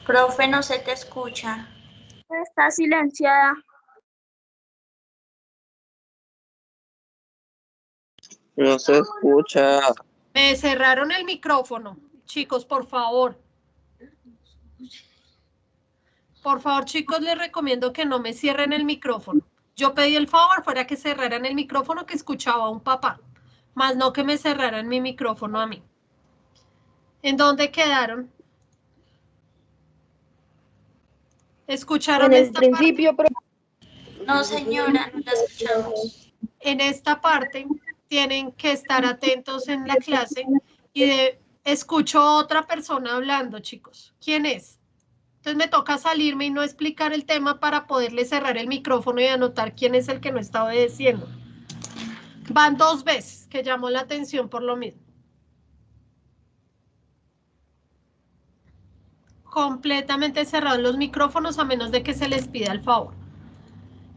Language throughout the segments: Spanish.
Profe, no se te escucha. Está silenciada. No se escucha. Me cerraron el micrófono. Chicos, por favor. Por favor, chicos, les recomiendo que no me cierren el micrófono. Yo pedí el favor fuera que cerraran el micrófono que escuchaba a un papá, más no que me cerraran mi micrófono a mí. ¿En dónde quedaron? ¿Escucharon En el esta principio, parte? No, señora, no la escuchamos. En esta parte tienen que estar atentos en la clase y escucho a otra persona hablando, chicos. ¿Quién es? Entonces me toca salirme y no explicar el tema para poderle cerrar el micrófono y anotar quién es el que no está obedeciendo. Van 2 veces que llamó la atención por lo mismo. Completamente cerrados los micrófonos a menos de que se les pida el favor.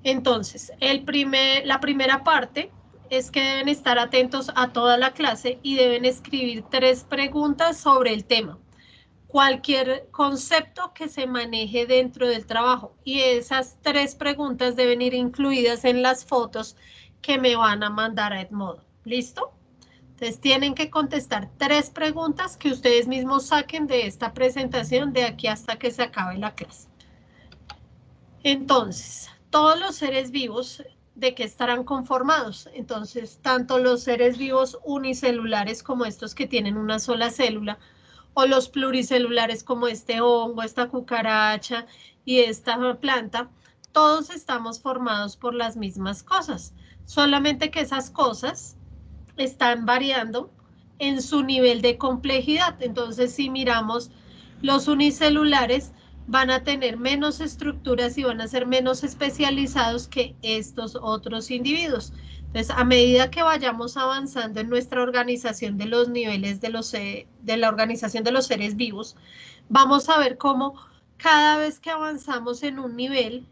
Entonces, la primera parte es que deben estar atentos a toda la clase y deben escribir 3 preguntas sobre el tema. Cualquier concepto que se maneje dentro del trabajo. Y esas 3 preguntas deben ir incluidas en las fotos que me van a mandar a Edmodo. ¿Listo? Entonces tienen que contestar 3 preguntas que ustedes mismos saquen de esta presentación de aquí hasta que se acabe la clase. Entonces, todos los seres vivos, ¿de qué estarán conformados? Entonces, tanto los seres vivos unicelulares como estos que tienen una sola célula, o los pluricelulares como este hongo, esta cucaracha y esta planta, todos estamos formados por las mismas cosas, solamente que esas cosas están variando en su nivel de complejidad. Entonces, si miramos los unicelulares, van a tener menos estructuras y van a ser menos especializados que estos otros individuos. Entonces, a medida que vayamos avanzando en nuestra organización de los niveles de la organización de los seres vivos, vamos a ver cómo cada vez que avanzamos en un nivel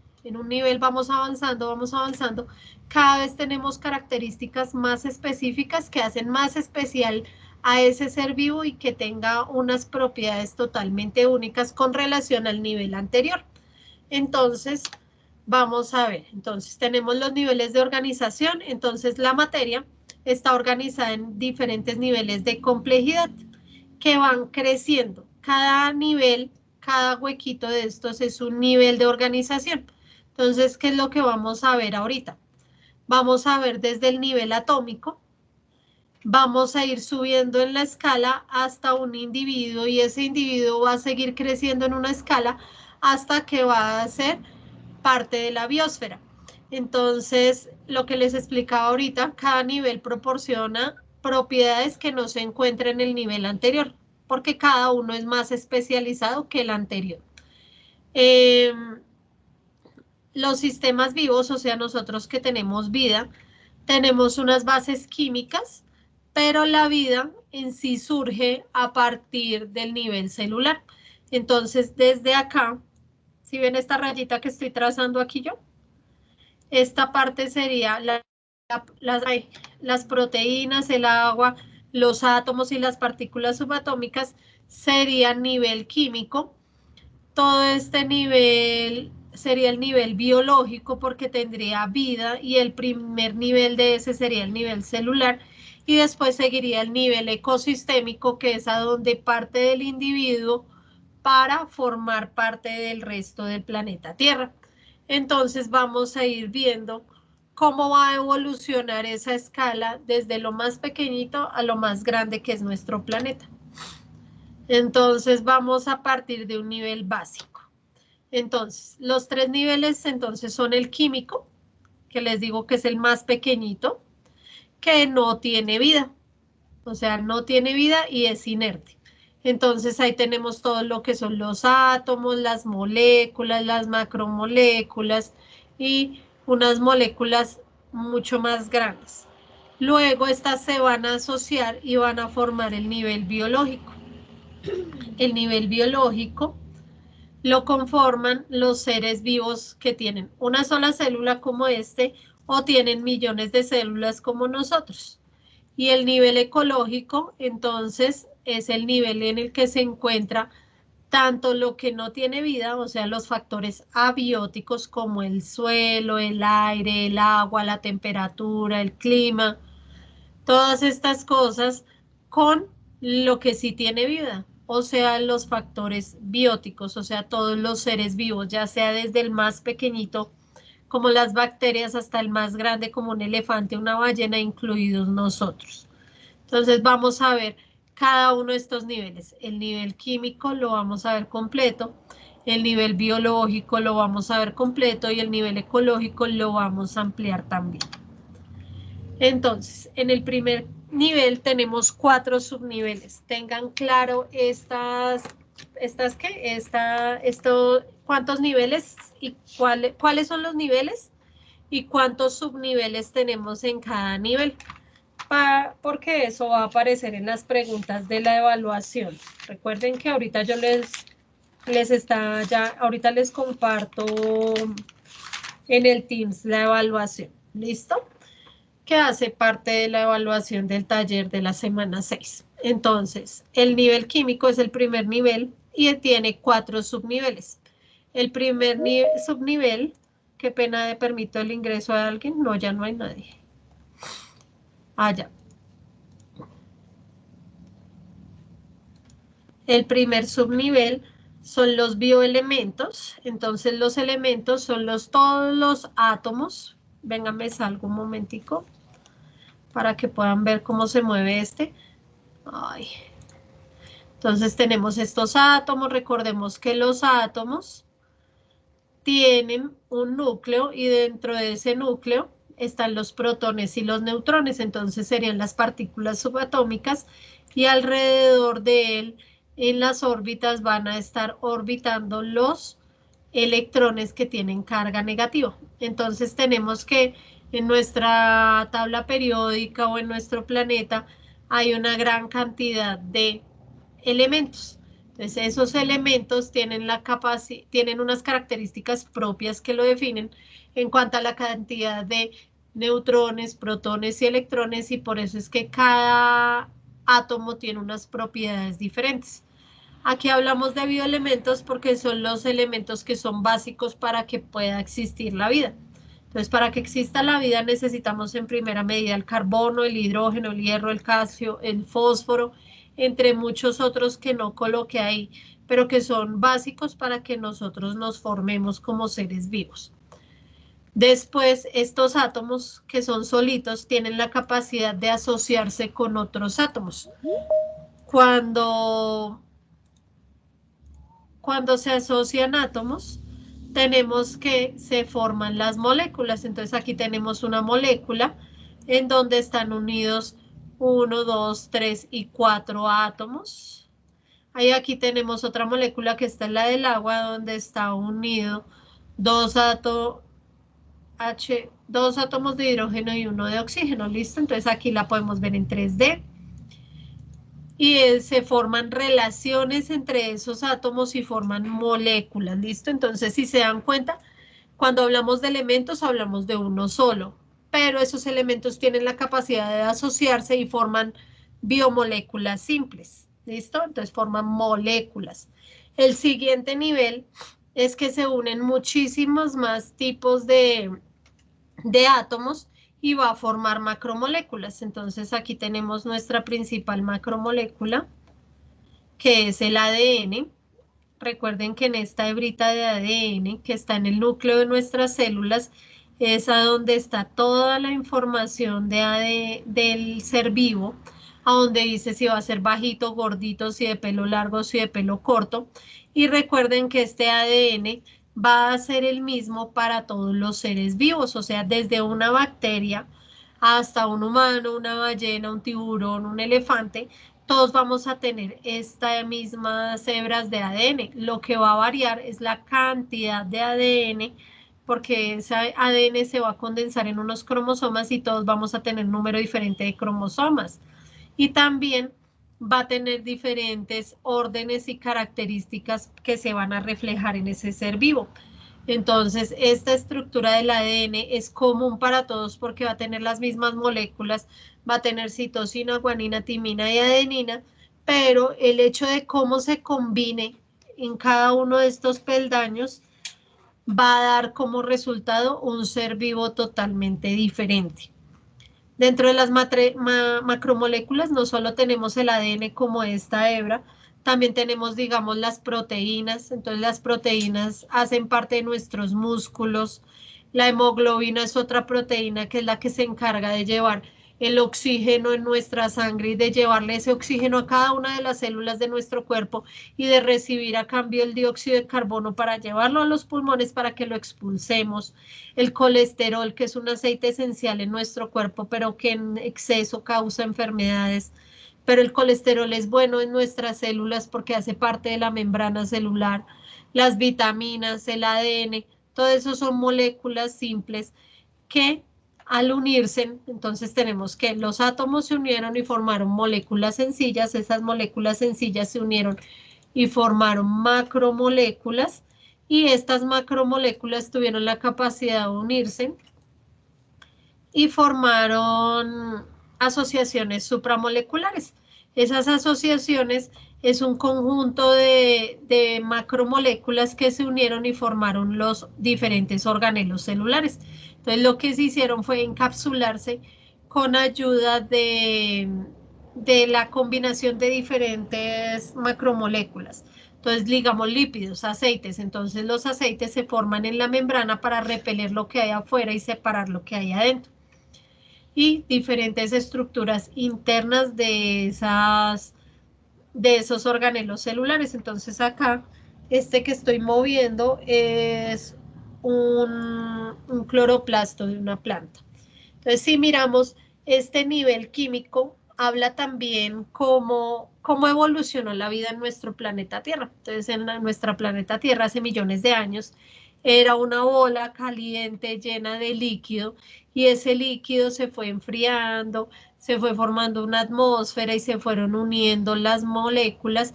vamos avanzando, cada vez tenemos características más específicas que hacen más especial a ese ser vivo y que tenga unas propiedades totalmente únicas con relación al nivel anterior. Entonces, vamos a ver, entonces tenemos los niveles de organización, entonces la materia está organizada en diferentes niveles de complejidad que van creciendo. Cada nivel, cada huequito de estos es un nivel de organización. Entonces, ¿qué es lo que vamos a ver ahorita? Vamos a ver desde el nivel atómico, vamos a ir subiendo en la escala hasta un individuo y ese individuo va a seguir creciendo en una escala hasta que va a ser parte de la biosfera. Entonces, lo que les explicaba ahorita, cada nivel proporciona propiedades que no se encuentran en el nivel anterior, porque cada uno es más especializado que el anterior. Los sistemas vivos, o sea, nosotros que tenemos vida, tenemos unas bases químicas, pero la vida en sí surge a partir del nivel celular. Entonces, desde acá, ¿sí ven esta rayita que estoy trazando aquí yo? Esta parte sería las proteínas, el agua, los átomos y las partículas subatómicas serían nivel químico. Todo este nivel sería el nivel biológico porque tendría vida y el primer nivel de ese sería el nivel celular y después seguiría el nivel ecosistémico que es a donde parte del individuo para formar parte del resto del planeta Tierra. Entonces vamos a ir viendo cómo va a evolucionar esa escala desde lo más pequeñito a lo más grande que es nuestro planeta. Entonces vamos a partir de un nivel básico. Entonces, los 3 niveles entonces son el químico, que les digo que es el más pequeñito, que no tiene vida. O sea, no tiene vida y es inerte. Entonces ahí tenemos todo lo que son los átomos, las moléculas, las macromoléculas y unas moléculas mucho más grandes. Luego estas se van a asociar y van a formar el nivel biológico. El nivel biológico lo conforman los seres vivos que tienen una sola célula como este o tienen millones de células como nosotros. Y el nivel ecológico, entonces, es el nivel en el que se encuentra tanto lo que no tiene vida, o sea, los factores abióticos como el suelo, el aire, el agua, la temperatura, el clima, todas estas cosas con lo que sí tiene vida, o sea, los factores bióticos, o sea, todos los seres vivos, ya sea desde el más pequeñito, como las bacterias, hasta el más grande, como un elefante, una ballena, incluidos nosotros. Entonces vamos a ver cada uno de estos niveles. El nivel químico lo vamos a ver completo, el nivel biológico lo vamos a ver completo y el nivel ecológico lo vamos a ampliar también. Entonces, en el primer nivel tenemos 4 subniveles. Tengan claro cuántos niveles y cuáles son los niveles y cuántos subniveles tenemos en cada nivel. Porque eso va a aparecer en las preguntas de la evaluación. Recuerden que ahorita yo ahorita les comparto en el Teams la evaluación. ¿Listo? Que hace parte de la evaluación del taller de la semana 6. Entonces, el nivel químico es el primer nivel y tiene 4 subniveles. El primer subnivel, qué pena, de permito el ingreso a alguien. No, ya no hay nadie. Ya. El primer subnivel son los bioelementos. Entonces, los elementos son todos los átomos. Venga, me salgo un momentico para que puedan ver cómo se mueve este. Entonces tenemos estos átomos. Recordemos que los átomos tienen un núcleo y dentro de ese núcleo están los protones y los neutrones. Entonces serían las partículas subatómicas y alrededor de él en las órbitas van a estar orbitando los electrones que tienen carga negativa. Entonces tenemos que en nuestra tabla periódica o en nuestro planeta hay una gran cantidad de elementos. Entonces esos elementos tienen unas características propias que lo definen en cuanto a la cantidad de neutrones, protones y electrones, y por eso es que cada átomo tiene unas propiedades diferentes. Aquí hablamos de bioelementos porque son los elementos que son básicos para que pueda existir la vida. Entonces, para que exista la vida necesitamos en primera medida el carbono, el hidrógeno, el hierro, el calcio, el fósforo, entre muchos otros que no coloqué ahí, pero que son básicos para que nosotros nos formemos como seres vivos. Después, estos átomos que son solitos tienen la capacidad de asociarse con otros átomos. Cuando se asocian átomos, tenemos que se forman las moléculas. Entonces aquí tenemos una molécula en donde están unidos 1, 2, 3 y 4 átomos. Ahí aquí tenemos otra molécula que está en la del agua, donde está unido dos átomos de hidrógeno y uno de oxígeno. ¿Listo? Entonces aquí la podemos ver en 3D. Y se forman relaciones entre esos átomos y forman moléculas, ¿listo? Entonces, si se dan cuenta, cuando hablamos de elementos, hablamos de uno solo, pero esos elementos tienen la capacidad de asociarse y forman biomoléculas simples, ¿listo? Entonces, forman moléculas. El siguiente nivel es que se unen muchísimos más tipos de átomos y va a formar macromoléculas. Entonces aquí tenemos nuestra principal macromolécula, que es el ADN. Recuerden que en esta hebrita de ADN que está en el núcleo de nuestras células es a donde está toda la información del ser vivo, a donde dice si va a ser bajito, gordito, si de pelo largo, si de pelo corto. Y recuerden que este ADN va a ser el mismo para todos los seres vivos, o sea, desde una bacteria hasta un humano, una ballena, un tiburón, un elefante, todos vamos a tener estas mismas hebras de ADN. Lo que va a variar es la cantidad de ADN, porque ese ADN se va a condensar en unos cromosomas y todos vamos a tener un número diferente de cromosomas. Y también va a tener diferentes órdenes y características que se van a reflejar en ese ser vivo. Entonces, esta estructura del ADN es común para todos porque va a tener las mismas moléculas, va a tener citosina, guanina, timina y adenina, pero el hecho de cómo se combine en cada uno de estos peldaños va a dar como resultado un ser vivo totalmente diferente. Dentro de las macromoléculas no solo tenemos el ADN como esta hebra, también tenemos, digamos, las proteínas. Entonces las proteínas hacen parte de nuestros músculos. La hemoglobina es otra proteína que es la que se encarga de llevar el oxígeno en nuestra sangre y de llevarle ese oxígeno a cada una de las células de nuestro cuerpo y de recibir a cambio el dióxido de carbono para llevarlo a los pulmones para que lo expulsemos. El colesterol, que es un aceite esencial en nuestro cuerpo, pero que en exceso causa enfermedades. Pero el colesterol es bueno en nuestras células porque hace parte de la membrana celular. Las vitaminas, el ADN, todo eso son moléculas simples que al unirse, entonces tenemos que los átomos se unieron y formaron moléculas sencillas, esas moléculas sencillas se unieron y formaron macromoléculas, y estas macromoléculas tuvieron la capacidad de unirse y formaron asociaciones supramoleculares. Esas asociaciones es un conjunto de macromoléculas que se unieron y formaron los diferentes organelos celulares. Entonces lo que se hicieron fue encapsularse con ayuda de la combinación de diferentes macromoléculas. Entonces ligamos lípidos, aceites. Entonces los aceites se forman en la membrana para repeler lo que hay afuera y separar lo que hay adentro. Y diferentes estructuras internas de esos organelos celulares. Entonces acá, este que estoy moviendo es un cloroplasto de una planta. Entonces, si miramos este nivel químico, habla también cómo evolucionó la vida en nuestro planeta Tierra. Entonces, en nuestra planeta Tierra hace millones de años era una bola caliente llena de líquido y ese líquido se fue enfriando, se fue formando una atmósfera y se fueron uniendo las moléculas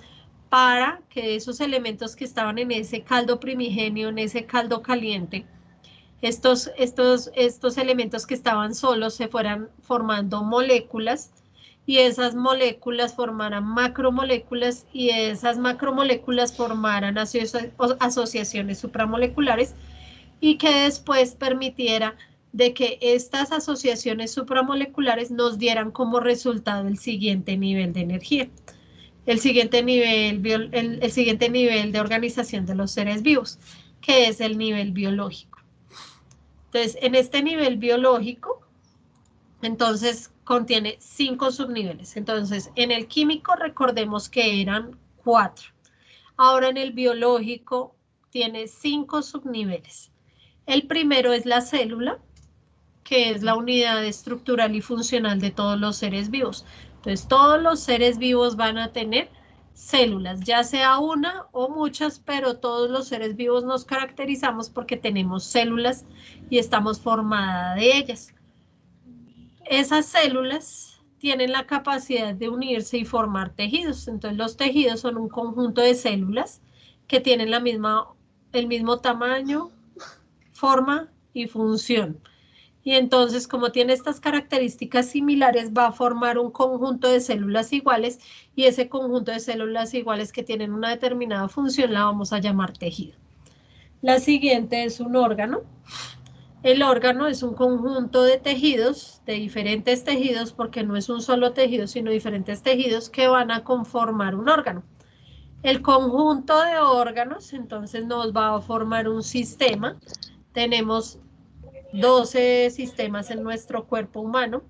para que esos elementos que estaban en ese caldo primigenio, en ese caldo caliente, estos elementos que estaban solos se fueran formando moléculas y esas moléculas formaran macromoléculas y esas macromoléculas formaran asociaciones supramoleculares y que después permitiera de que estas asociaciones supramoleculares nos dieran como resultado el siguiente nivel de energía, el siguiente nivel de organización de los seres vivos, que es el nivel biológico. Entonces, en este nivel biológico, entonces contiene 5 subniveles. Entonces, en el químico recordemos que eran 4. Ahora en el biológico tiene 5 subniveles. El primero es la célula, que es la unidad estructural y funcional de todos los seres vivos. Entonces, todos los seres vivos van a tener células, ya sea una o muchas, pero todos los seres vivos nos caracterizamos porque tenemos células y estamos formadas de ellas. Esas células tienen la capacidad de unirse y formar tejidos. Entonces, los tejidos son un conjunto de células que tienen el mismo tamaño, forma y función. Y entonces, como tiene estas características similares, va a formar un conjunto de células iguales y ese conjunto de células iguales que tienen una determinada función la vamos a llamar tejido. La siguiente es un órgano. El órgano es un conjunto de tejidos, de diferentes tejidos, porque no es un solo tejido, sino diferentes tejidos que van a conformar un órgano. El conjunto de órganos, entonces, nos va a formar un sistema. Tenemos 12 sistemas en nuestro cuerpo humano.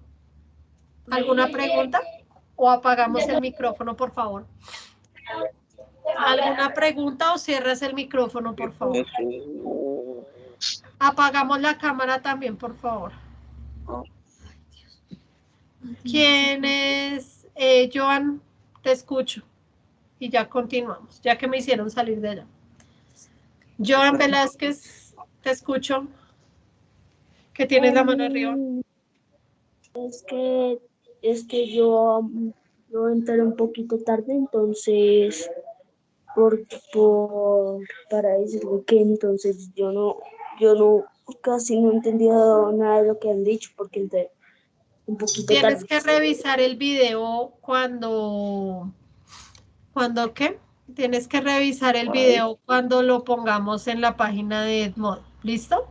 ¿Alguna pregunta? ¿O apagamos el micrófono, por favor? ¿Alguna pregunta o cierras el micrófono, por favor? Apagamos la cámara también, por favor. ¿Quién es? Joan, te escucho. Y ya continuamos, ya que me hicieron salir de allá. Joan Velázquez, te escucho. ¿Que tienes la mano arriba? Es que yo entré un poquito tarde, entonces para decirle que entonces yo no casi no he entendido nada de lo que han dicho porque entré un poquito Tienes tarde. que revisar el video cuando ¿qué? Tienes que revisar el video cuando lo pongamos en la página de Edmodo. ¿Listo?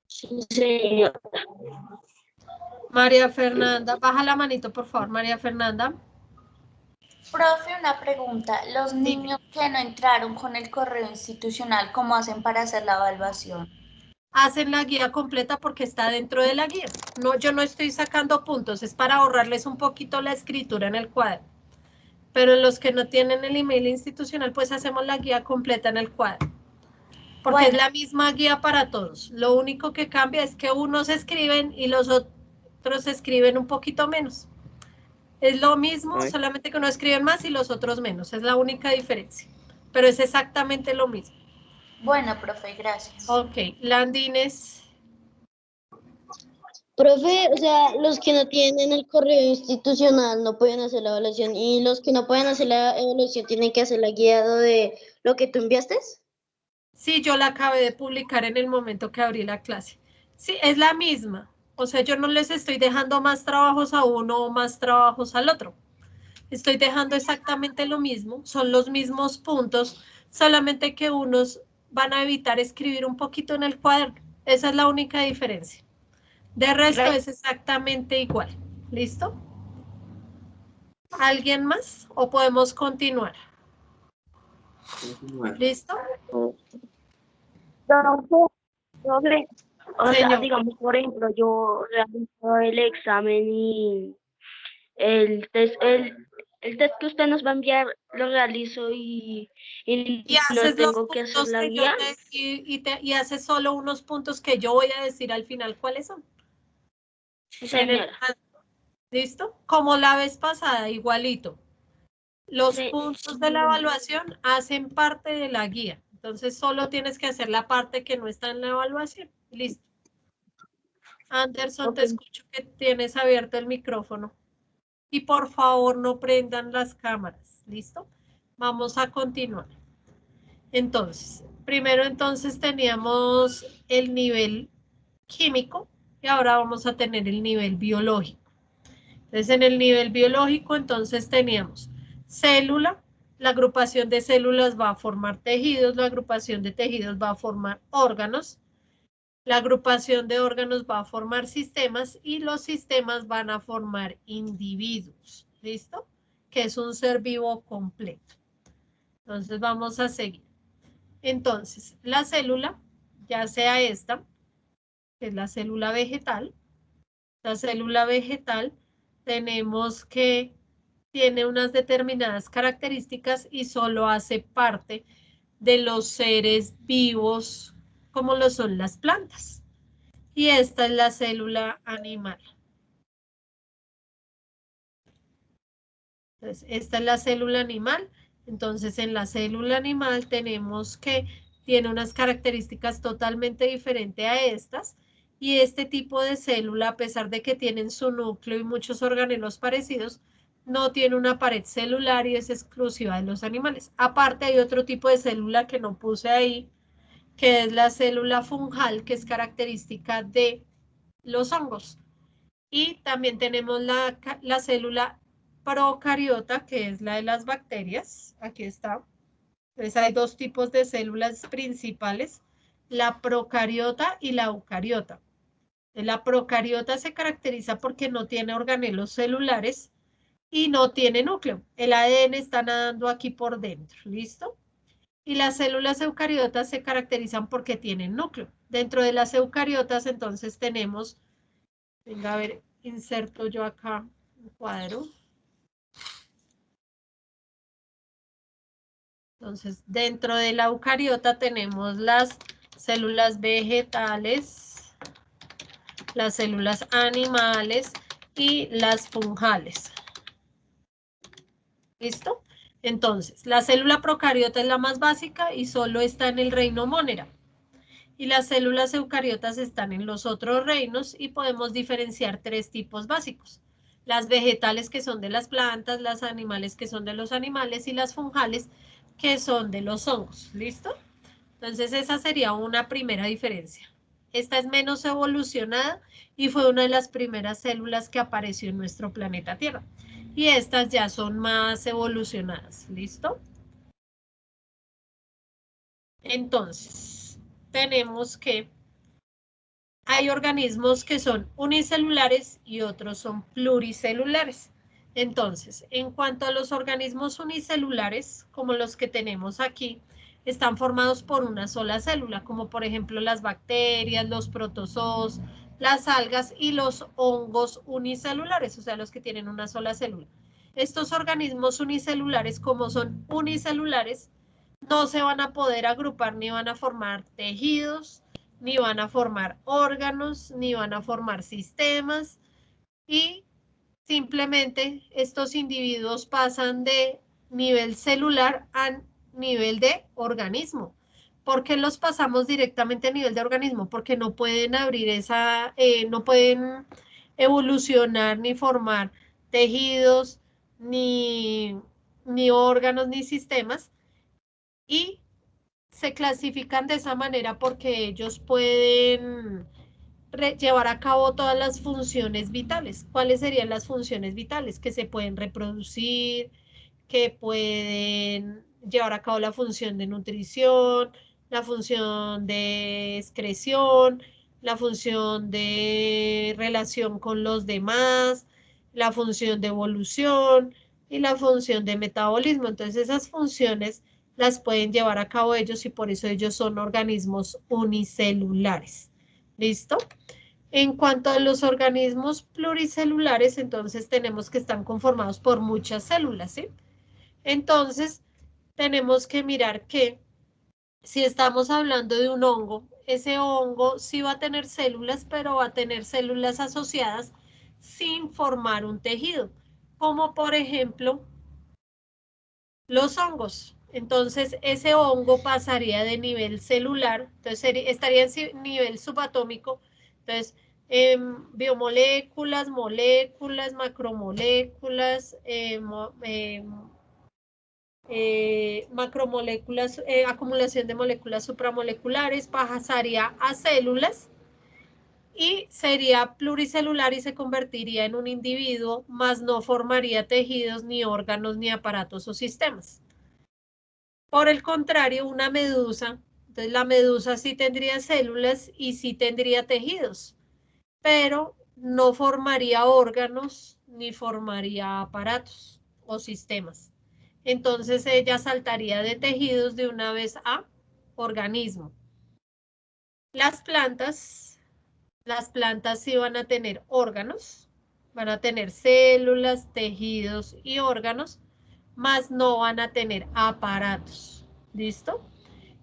Sí, señor. María Fernanda, baja la manito, por favor, María Fernanda. Profe, una pregunta. Los Dime. niños que no entraron con el correo institucional, ¿cómo hacen para hacer la evaluación? Hacen la guía completa porque está dentro de la guía. No, yo no estoy sacando puntos, es para ahorrarles un poquito la escritura en el cuadro. Pero los que no tienen el email institucional, pues hacemos la guía completa en el cuadro. Porque Bueno. es la misma guía para todos. Lo único que cambia es que unos escriben y los otros escriben un poquito menos. Es lo mismo, Ay. solamente que unos escriben más y los otros menos. Es la única diferencia. Pero es exactamente lo mismo. Bueno, profe, gracias. Ok, Landines. Profe, o sea, los que no tienen el correo institucional no pueden hacer la evaluación y los que no pueden hacer la evaluación tienen que hacer la guiado de lo que tú enviaste. Sí, yo la acabé de publicar en el momento que abrí la clase. Sí, es la misma. O sea, yo no les estoy dejando más trabajos a uno o más trabajos al otro. Estoy dejando exactamente lo mismo, son los mismos puntos, solamente que unos van a evitar escribir un poquito en el cuaderno. Esa es la única diferencia. De resto es exactamente igual. ¿Listo? ¿Alguien más? ¿O podemos continuar? ¿Listo? Profe, o sea, Señor. digamos, por ejemplo, yo realizo el examen y el test que usted nos va a enviar lo realizo y Y no haces los tengo que hacer puntos la que yo guía. y haces solo unos puntos que yo voy a decir al final cuáles son. Sí, En el, señora. ¿listo? Como la vez pasada, igualito. Los Sí, puntos de la evaluación hacen parte de la guía. Entonces, solo tienes que hacer la parte que no está en la evaluación. Listo. Anderson, ok. te escucho que tienes abierto el micrófono. Y por favor, no prendan las cámaras. ¿Listo? Vamos a continuar. Entonces, primero entonces teníamos el nivel químico y ahora vamos a tener el nivel biológico. Entonces, en el nivel biológico, entonces teníamos célula, la agrupación de células va a formar tejidos, la agrupación de tejidos va a formar órganos, la agrupación de órganos va a formar sistemas y los sistemas van a formar individuos, ¿listo? Que es un ser vivo completo. Entonces, vamos a seguir. Entonces, la célula, ya sea esta, que es la célula vegetal tenemos que tiene unas determinadas características y solo hace parte de los seres vivos como lo son las plantas. Y esta es la célula animal. Entonces, esta es la célula animal. Entonces, en la célula animal tenemos que tiene unas características totalmente diferentes a estas. Y este tipo de célula, a pesar de que tienen su núcleo y muchos organelos parecidos, no tiene una pared celular y es exclusiva de los animales. Aparte, hay otro tipo de célula que no puse ahí, que es la célula fungal, que es característica de los hongos. Y también tenemos la célula procariota, que es la de las bacterias. Aquí está. Entonces hay dos tipos de células principales, la procariota y la eucariota. La procariota se caracteriza porque no tiene organelos celulares y no tiene núcleo. El ADN está nadando aquí por dentro, ¿listo? Y las células eucariotas se caracterizan porque tienen núcleo. Dentro de las eucariotas entonces tenemos, venga a ver, inserto yo acá un cuadro. Entonces, dentro de la eucariota tenemos las células vegetales, las células animales y las fungales. ¿Listo? Entonces, la célula procariota es la más básica y solo está en el reino Monera. Y las células eucariotas están en los otros reinos y podemos diferenciar tres tipos básicos. Las vegetales que son de las plantas, las animales que son de los animales y las fungales que son de los hongos. ¿Listo? Entonces esa sería una primera diferencia. Esta es menos evolucionada y fue una de las primeras células que apareció en nuestro planeta Tierra. y estas ya son más evolucionadas. ¿Listo? Entonces, tenemos que hay organismos que son unicelulares y otros son pluricelulares. Entonces, en cuanto a los organismos unicelulares, como los que tenemos aquí, están formados por una sola célula, como por ejemplo las bacterias, los protozoos, las algas y los hongos unicelulares, o sea, los que tienen una sola célula. Estos organismos unicelulares, como son unicelulares, no se van a poder agrupar ni van a formar tejidos, ni van a formar órganos, ni van a formar sistemas y simplemente estos individuos pasan de nivel celular a nivel de organismo. ¿Por qué los pasamos directamente a nivel de organismo? Porque no pueden abrir no pueden evolucionar ni formar tejidos, ni órganos, ni sistemas, y se clasifican de esa manera porque ellos pueden llevar a cabo todas las funciones vitales. ¿Cuáles serían las funciones vitales? Que se pueden reproducir, que pueden llevar a cabo la función de nutrición, la función de excreción, la función de relación con los demás, la función de evolución y la función de metabolismo. Entonces esas funciones las pueden llevar a cabo ellos y por eso ellos son organismos unicelulares. ¿Listo? En cuanto a los organismos pluricelulares, entonces tenemos que están conformados por muchas células, ¿sí? Entonces, tenemos que mirar que si estamos hablando de un hongo, ese hongo sí va a tener células, pero va a tener células asociadas sin formar un tejido, como por ejemplo los hongos. Entonces, ese hongo pasaría de nivel celular, entonces estaría en nivel subatómico, entonces, biomoléculas, moléculas, macromoléculas, macromoléculas, acumulación de moléculas supramoleculares, pasaría a células y sería pluricelular y se convertiría en un individuo, más no formaría tejidos, ni órganos, ni aparatos o sistemas. Por el contrario, una medusa, entonces la medusa sí tendría células y sí tendría tejidos, pero no formaría órganos ni formaría aparatos o sistemas. Entonces ella saltaría de tejidos de una vez a organismo. Las plantas sí van a tener órganos, van a tener células, tejidos y órganos, más no van a tener aparatos. ¿Listo?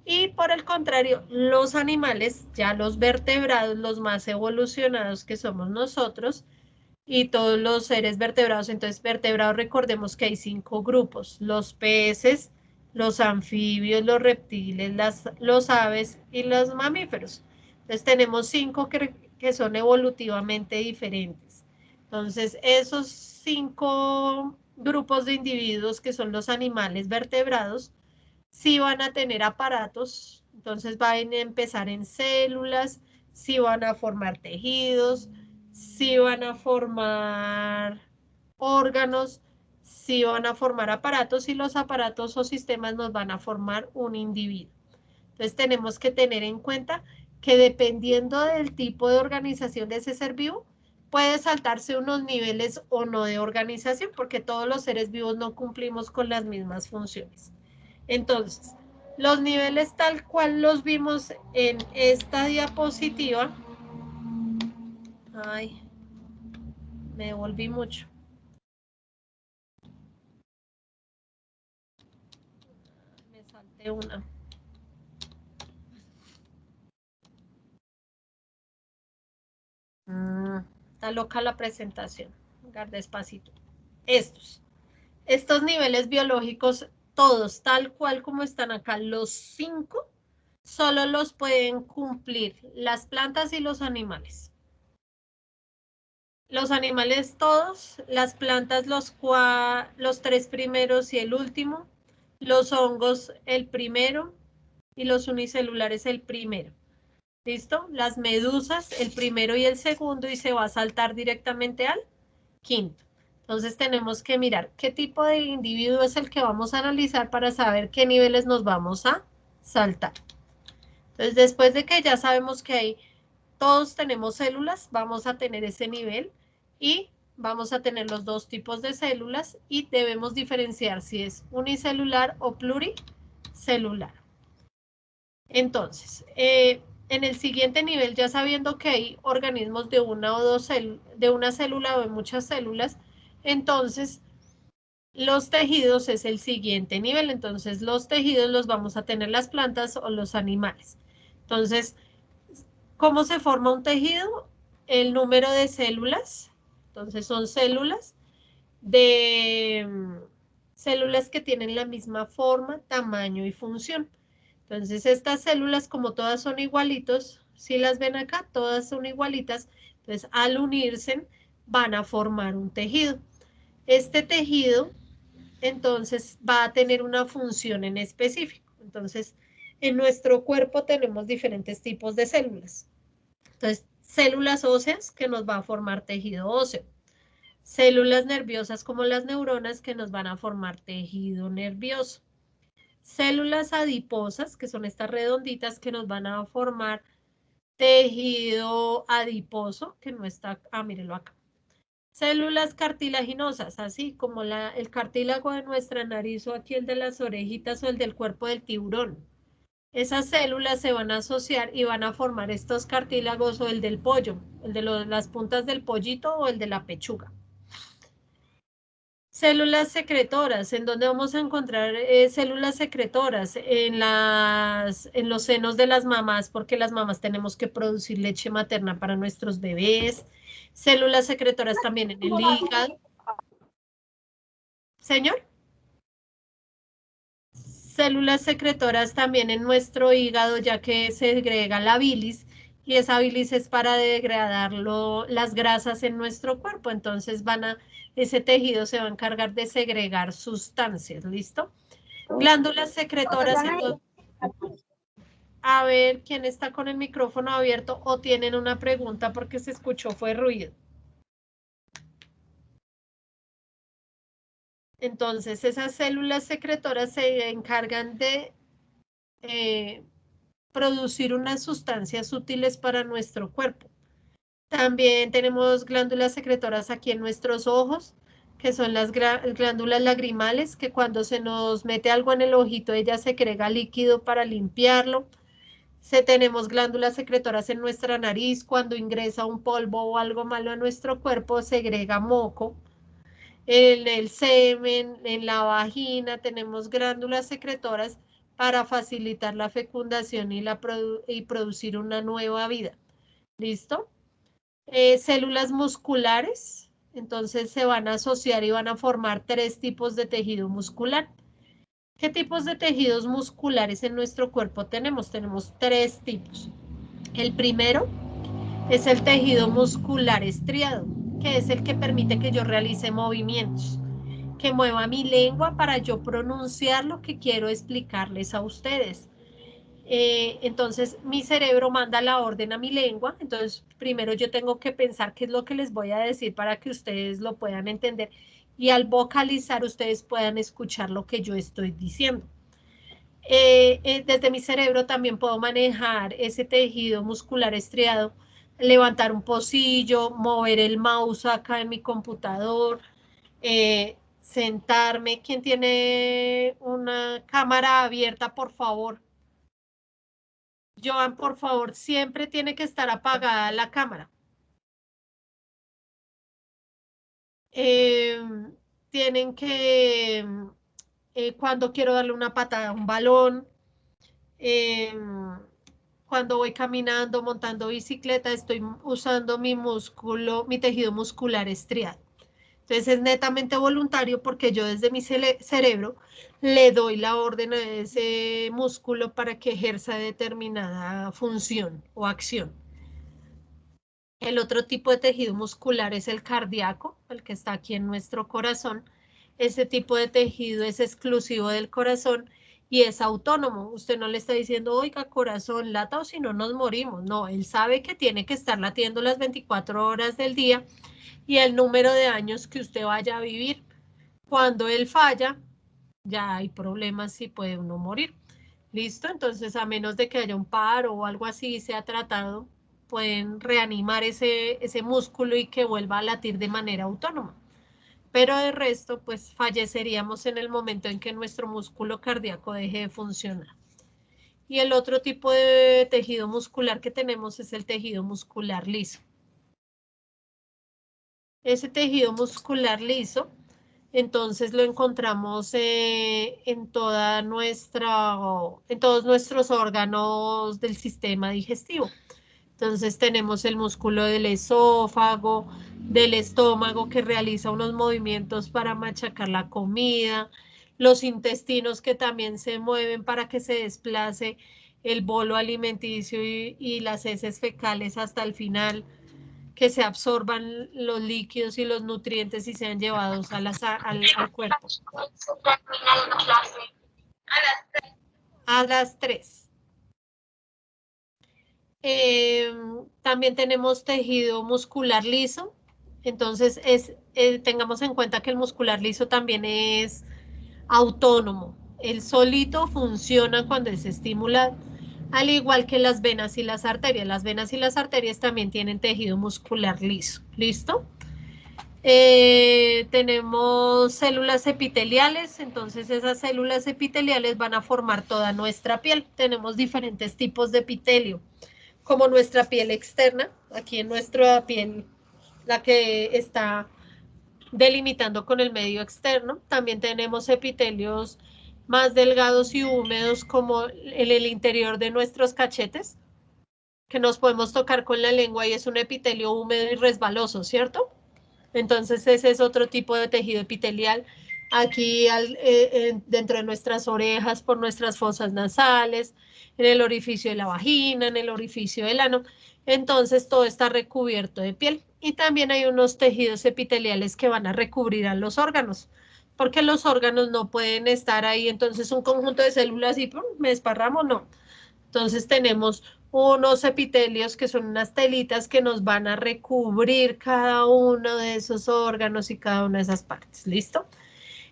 Y por el contrario, los animales, ya los vertebrados, los más evolucionados que somos nosotros, y todos los seres vertebrados, entonces vertebrados recordemos que hay 5 grupos, los peces, los anfibios, los reptiles, los aves y los mamíferos. Entonces tenemos 5 que son evolutivamente diferentes. Entonces esos 5 grupos de individuos que son los animales vertebrados, sí van a tener aparatos, entonces van a empezar en células, sí van a formar tejidos, sí van a formar órganos, sí van a formar aparatos y los aparatos o sistemas nos van a formar un individuo. Entonces tenemos que tener en cuenta que dependiendo del tipo de organización de ese ser vivo, puede saltarse unos niveles o no de organización, porque todos los seres vivos no cumplimos con las mismas funciones. Entonces, los niveles tal cual los vimos en esta diapositiva. Ay, me devolví mucho. Me salté una. Está loca la presentación. Venga, despacito. Estos niveles biológicos, todos tal cual como están acá, los 5, solo los pueden cumplir las plantas y los animales. Los animales todos, las plantas los 3 primeros y el último, los hongos el primero y los unicelulares el primero. ¿Listo? Las medusas el primero y el segundo y se va a saltar directamente al quinto. Entonces tenemos que mirar qué tipo de individuo es el que vamos a analizar para saber qué niveles nos vamos a saltar. Entonces después de que ya sabemos que todos tenemos células, vamos a tener ese nivel y vamos a tener los dos tipos de células y debemos diferenciar si es unicelular o pluricelular. Entonces, en el siguiente nivel, ya sabiendo que hay organismos de una o dos de una célula o de muchas células, entonces los tejidos es el siguiente nivel. Entonces, los tejidos los vamos a tener las plantas o los animales. Entonces, ¿cómo se forma un tejido? El número de células. Entonces, son células que tienen la misma forma, tamaño y función. Entonces, estas células, como todas son igualitos, si las ven acá, todas son igualitas, entonces al unirse van a formar un tejido. Este tejido, entonces, va a tener una función en específico. Entonces, en nuestro cuerpo tenemos diferentes tipos de células. Entonces, células óseas que nos va a formar tejido óseo. Células nerviosas como las neuronas que nos van a formar tejido nervioso. Células adiposas, que son estas redonditas que nos van a formar tejido adiposo, que no está, mírenlo acá. Células cartilaginosas, así como el cartílago de nuestra nariz o aquí el de las orejitas o el del cuerpo del tiburón. Esas células se van a asociar y van a formar estos cartílagos o el del pollo, el de las puntas del pollito o el de la pechuga. Células secretoras, ¿en dónde vamos a encontrar células secretoras? En los senos de las mamás, porque las mamás tenemos que producir leche materna para nuestros bebés. Células secretoras también en el hígado. ¿Señor? Células secretoras también en nuestro hígado, ya que segrega la bilis, y esa bilis es para degradar las grasas en nuestro cuerpo, entonces ese tejido se va a encargar de segregar sustancias, ¿listo? Glándulas secretoras, a ver, ¿quién está con el micrófono abierto o tienen una pregunta porque se escuchó, fue ruido? Entonces, esas células secretoras se encargan de producir unas sustancias útiles para nuestro cuerpo. También tenemos glándulas secretoras aquí en nuestros ojos, que son las glándulas lagrimales, que cuando se nos mete algo en el ojito, ella segrega líquido para limpiarlo. Tenemos glándulas secretoras en nuestra nariz, cuando ingresa un polvo o algo malo a nuestro cuerpo, segrega moco. En el semen, en la vagina, tenemos glándulas secretoras para facilitar la fecundación y producir una nueva vida. ¿Listo? Células musculares, entonces se van a asociar y van a formar 3 tipos de tejido muscular. ¿Qué tipos de tejidos musculares en nuestro cuerpo tenemos? Tenemos 3 tipos. El primero es el tejido muscular estriado, que es el que permite que yo realice movimientos, que mueva mi lengua para yo pronunciar lo que quiero explicarles a ustedes. Entonces mi cerebro manda la orden a mi lengua, entonces primero yo tengo que pensar qué es lo que les voy a decir para que ustedes lo puedan entender y al vocalizar ustedes puedan escuchar lo que yo estoy diciendo. Desde mi cerebro también puedo manejar ese tejido muscular estriado, levantar un pocillo, mover el mouse acá en mi computador, sentarme. ¿Quién tiene una cámara abierta, por favor? Joan, por favor, siempre tiene que estar apagada la cámara. Tienen que, cuando quiero darle una patada a un balón, cuando voy caminando, montando bicicleta, estoy usando mi tejido muscular estriado. Entonces es netamente voluntario porque yo desde mi cerebro le doy la orden a ese músculo para que ejerza determinada función o acción. El otro tipo de tejido muscular es el cardíaco, el que está aquí en nuestro corazón. Ese tipo de tejido es exclusivo del corazón y es autónomo. Usted no le está diciendo, oiga, corazón, lata o si no nos morimos. No, él sabe que tiene que estar latiendo las 24 horas del día y el número de años que usted vaya a vivir. Cuando él falla, ya hay problemas y puede uno morir. ¿Listo? Entonces, a menos de que haya un paro o algo así sea tratado, pueden reanimar ese músculo y que vuelva a latir de manera autónoma. Pero de resto, pues falleceríamos en el momento en que nuestro músculo cardíaco deje de funcionar. Y el otro tipo de tejido muscular que tenemos es el tejido muscular liso. Ese tejido muscular liso, entonces lo encontramos en todos nuestros órganos del sistema digestivo. Entonces tenemos el músculo del esófago, del estómago que realiza unos movimientos para machacar la comida, los intestinos que también se mueven para que se desplace el bolo alimenticio y las heces fecales hasta el final, que se absorban los líquidos y los nutrientes y sean llevados al cuerpo. A las 3. También tenemos tejido muscular liso. Entonces, tengamos en cuenta que el muscular liso también es autónomo. Él solito funciona cuando es estimulado, al igual que las venas y las arterias. Las venas y las arterias también tienen tejido muscular liso. ¿Listo? Tenemos células epiteliales, entonces esas células epiteliales van a formar toda nuestra piel. Tenemos diferentes tipos de epitelio, como nuestra piel externa, aquí en nuestra piel, la que está delimitando con el medio externo. También tenemos epitelios más delgados y húmedos, como en el interior de nuestros cachetes, que nos podemos tocar con la lengua y es un epitelio húmedo y resbaloso, ¿cierto? Entonces ese es otro tipo de tejido epitelial. Aquí dentro de nuestras orejas, por nuestras fosas nasales, en el orificio de la vagina, en el orificio del ano. Entonces todo está recubierto de piel. Y también hay unos tejidos epiteliales que van a recubrir a los órganos, porque los órganos no pueden estar ahí. Entonces un conjunto de células y ¡pum!, me desparramo, no. Entonces tenemos unos epitelios que son unas telitas que nos van a recubrir cada uno de esos órganos y cada una de esas partes. ¿Listo?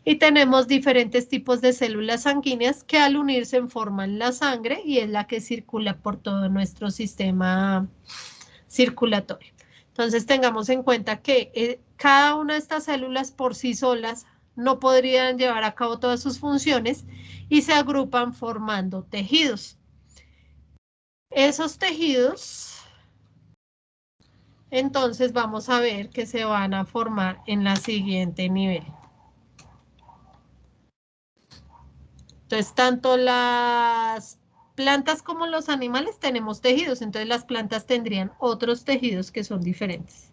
Y tenemos diferentes tipos de células sanguíneas que al unirse forman la sangre y es la que circula por todo nuestro sistema circulatorio. Entonces tengamos en cuenta que cada una de estas células por sí solas no podrían llevar a cabo todas sus funciones y se agrupan formando tejidos. Esos tejidos, entonces vamos a ver que se van a formar en la siguiente nivel. Entonces, tanto las plantas como los animales tenemos tejidos, entonces las plantas tendrían otros tejidos que son diferentes.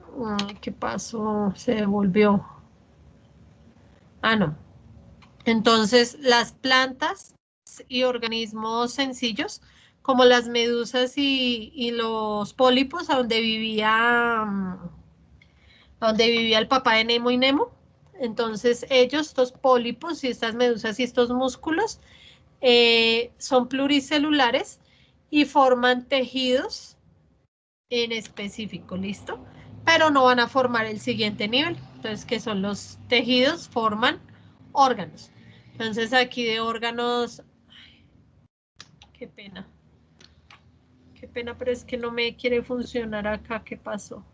Ay, ¿qué pasó? Se devolvió. Ah, no. Entonces, las plantas y organismos sencillos, como las medusas y los pólipos, a donde vivía el papá de Nemo y Nemo. Entonces ellos, estos pólipos y estas medusas y estos músculos son pluricelulares y forman tejidos en específico, ¿listo? Pero no van a formar el siguiente nivel. Entonces, que son los tejidos, forman órganos. Entonces aquí de órganos, ay, qué pena, pero es que no me quiere funcionar acá. ¿Qué pasó?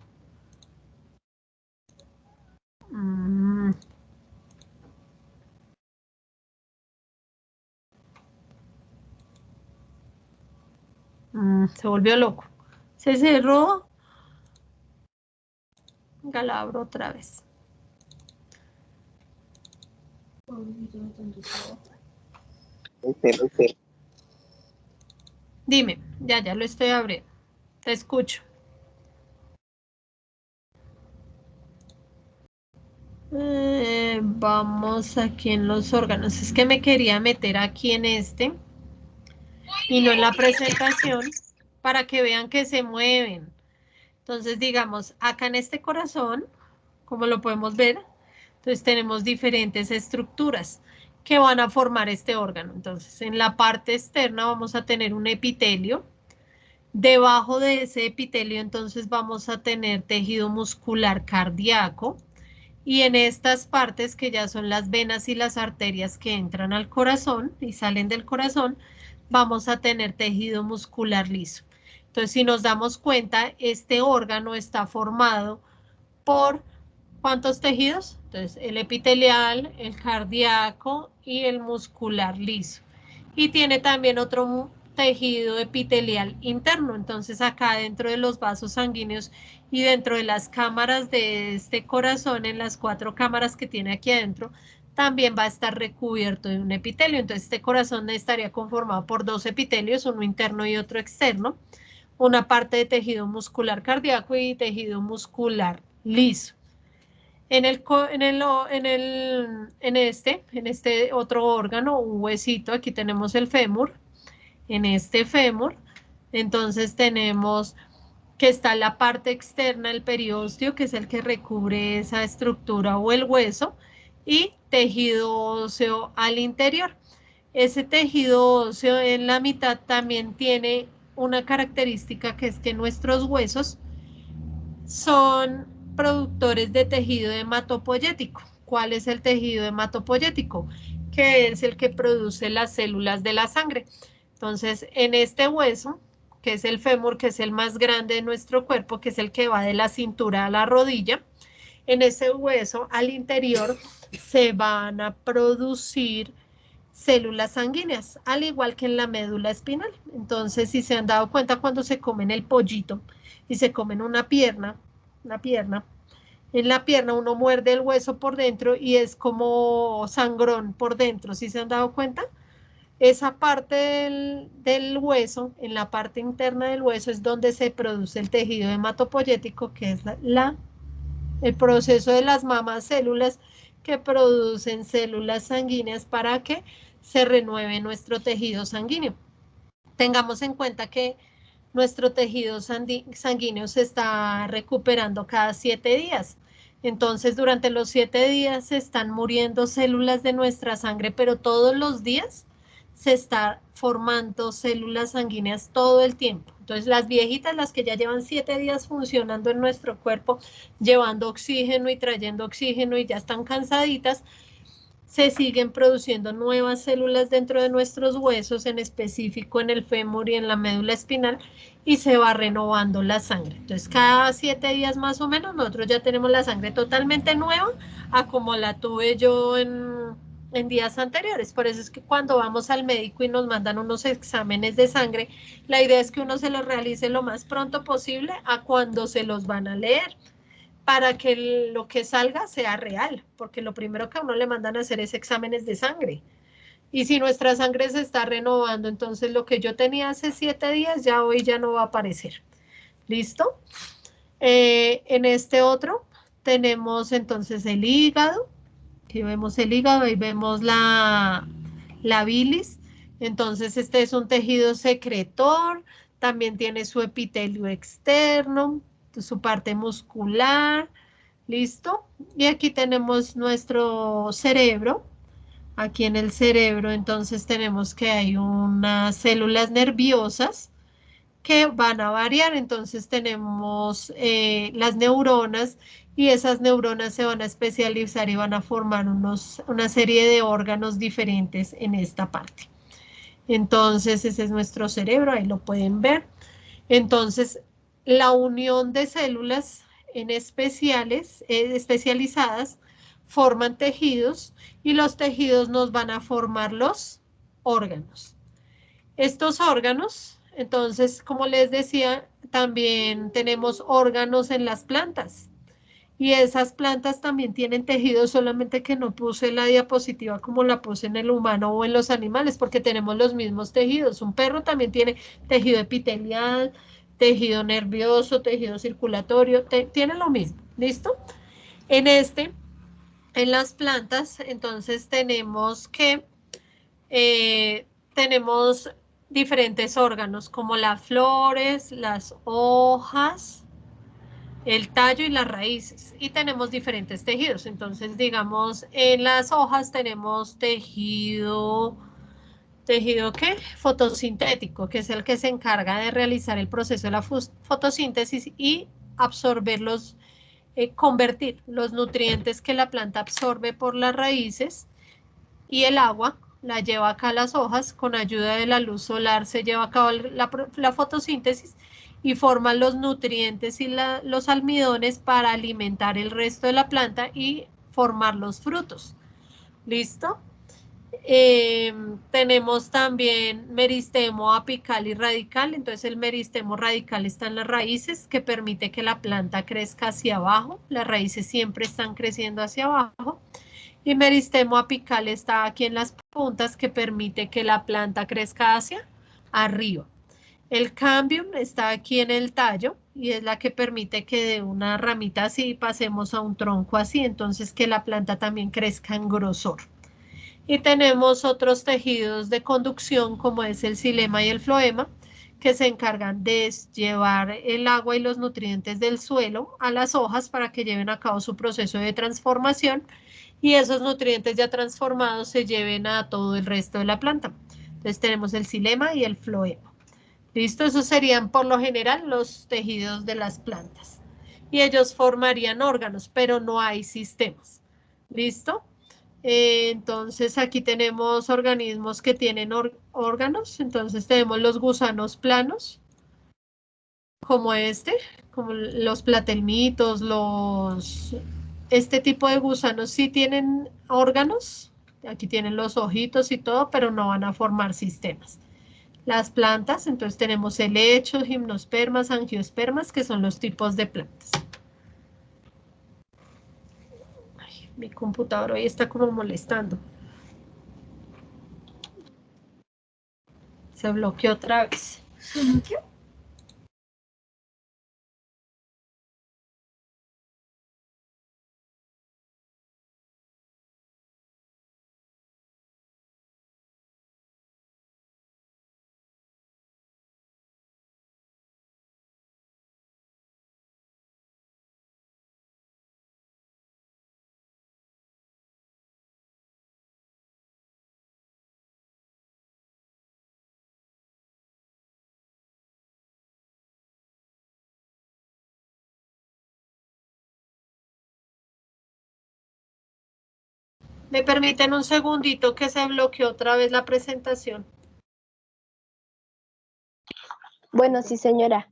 Se volvió loco. Se cerró. Galabro otra vez. Dime, ya lo estoy abriendo. Te escucho. Vamos aquí en los órganos. Es que me quería meter aquí en este y no en la presentación para que vean que se mueven. Entonces, digamos, acá en este corazón, como lo podemos ver, entonces tenemos diferentes estructuras. que van a formar este órgano. Entonces, en la parte externa vamos a tener un epitelio. Debajo de ese epitelio, entonces, vamos a tener tejido muscular cardíaco. Y en estas partes, que ya son las venas y las arterias que entran al corazón y salen del corazón, vamos a tener tejido muscular liso. Entonces, si nos damos cuenta, este órgano está formado por ¿cuántos tejidos? Entonces, el epitelial, el cardíaco y el muscular liso. Y tiene también otro tejido epitelial interno. Entonces, acá dentro de los vasos sanguíneos y dentro de las cámaras de este corazón, en las 4 cámaras que tiene aquí adentro, también va a estar recubierto de un epitelio. Entonces, este corazón estaría conformado por 2 epitelios, uno interno y otro externo, una parte de tejido muscular cardíaco y tejido muscular liso. En este otro órgano, un huesito, aquí tenemos el fémur. En este fémur, entonces tenemos que está la parte externa del periósteo, que es el que recubre esa estructura o el hueso, y tejido óseo al interior. Ese tejido óseo en la mitad también tiene una característica, que es que nuestros huesos son productores de tejido hematopoyético. ¿Cuál es el tejido hematopoyético? Que es el que produce las células de la sangre. Entonces, en este hueso, que es el fémur, que es el más grande de nuestro cuerpo, que es el que va de la cintura a la rodilla, en ese hueso, al interior, se van a producir células sanguíneas, al igual que en la médula espinal. Entonces, si se han dado cuenta, cuando se comen el pollito y se comen una pierna, en la pierna uno muerde el hueso por dentro y es como sangrón por dentro. ¿Sí se han dado cuenta? Esa parte del hueso, en la parte interna del hueso, es donde se produce el tejido hematopoyético, que es el proceso de las mamás células que producen células sanguíneas para que se renueve nuestro tejido sanguíneo. Tengamos en cuenta que nuestro tejido sanguíneo se está recuperando cada 7 días. Entonces, durante los 7 días se están muriendo células de nuestra sangre, pero todos los días se está formando células sanguíneas todo el tiempo. Entonces, las viejitas, las que ya llevan 7 días funcionando en nuestro cuerpo, llevando oxígeno y trayendo oxígeno y ya están cansaditas, se siguen produciendo nuevas células dentro de nuestros huesos, en específico en el fémur y en la médula espinal, y se va renovando la sangre. Entonces, cada 7 días más o menos, nosotros ya tenemos la sangre totalmente nueva, a como la tuve yo en días anteriores. Por eso es que cuando vamos al médico y nos mandan unos exámenes de sangre, la idea es que uno se los realice lo más pronto posible a cuando se los van a leer, para que lo que salga sea real, porque lo primero que a uno le mandan a hacer es exámenes de sangre. Y si nuestra sangre se está renovando, entonces lo que yo tenía hace 7 días, ya hoy ya no va a aparecer. ¿Listo? En este otro tenemos entonces el hígado. Aquí vemos el hígado, ahí vemos la bilis. Entonces este es un tejido secretor, también tiene su epitelio externo, su parte muscular, ¿listo? Y aquí tenemos nuestro cerebro. Aquí en el cerebro entonces tenemos que hay unas células nerviosas que van a variar. Entonces tenemos las neuronas, y esas neuronas se van a especializar y van a formar una serie de órganos diferentes en esta parte. Entonces ese es nuestro cerebro, ahí lo pueden ver. Entonces la unión de células especializadas forman tejidos, y los tejidos nos van a formar los órganos. Estos órganos, entonces, como les decía, también tenemos órganos en las plantas. Y esas plantas también tienen tejidos, solamente que no puse la diapositiva como la puse en el humano o en los animales, porque tenemos los mismos tejidos. Un perro también tiene tejido epitelial, tejido nervioso, tejido circulatorio, tiene lo mismo. ¿Listo? En las plantas, entonces tenemos tenemos diferentes órganos, como las flores, las hojas, el tallo y las raíces. Y tenemos diferentes tejidos. Entonces, digamos, en las hojas tenemos tejido ¿qué? Fotosintético, que es el que se encarga de realizar el proceso de la fotosíntesis y absorber convertir los nutrientes que la planta absorbe por las raíces y el agua la lleva acá a las hojas, con ayuda de la luz solar se lleva a cabo la fotosíntesis y forman los nutrientes y los almidones para alimentar el resto de la planta y formar los frutos. ¿Listo? Tenemos también meristemo apical y radical. Entonces el meristemo radical está en las raíces, que permite que la planta crezca hacia abajo. Las raíces siempre están creciendo hacia abajo. Y meristemo apical está aquí en las puntas, que permite que la planta crezca hacia arriba. El cambium está aquí en el tallo y es la que permite que de una ramita así pasemos a un tronco así, entonces que la planta también crezca en grosor. Y tenemos otros tejidos de conducción, como es el xilema y el floema, que se encargan de llevar el agua y los nutrientes del suelo a las hojas para que lleven a cabo su proceso de transformación y esos nutrientes ya transformados se lleven a todo el resto de la planta. Entonces tenemos el xilema y el floema. ¿Listo? Esos serían por lo general los tejidos de las plantas. Y ellos formarían órganos, pero no hay sistemas. ¿Listo? Entonces aquí tenemos organismos que tienen órganos. Entonces tenemos los gusanos planos, como como los platelmitos, este tipo de gusanos sí tienen órganos. Aquí tienen los ojitos y todo, pero no van a formar sistemas. Las plantas, entonces tenemos helechos, gimnospermas, angiospermas, que son los tipos de plantas. Ay, mi computador hoy está como molestando. Se bloqueó otra vez. ¿Se bloqueó? ¿Me permiten un segundito que se bloqueó otra vez la presentación? Bueno, sí, señora.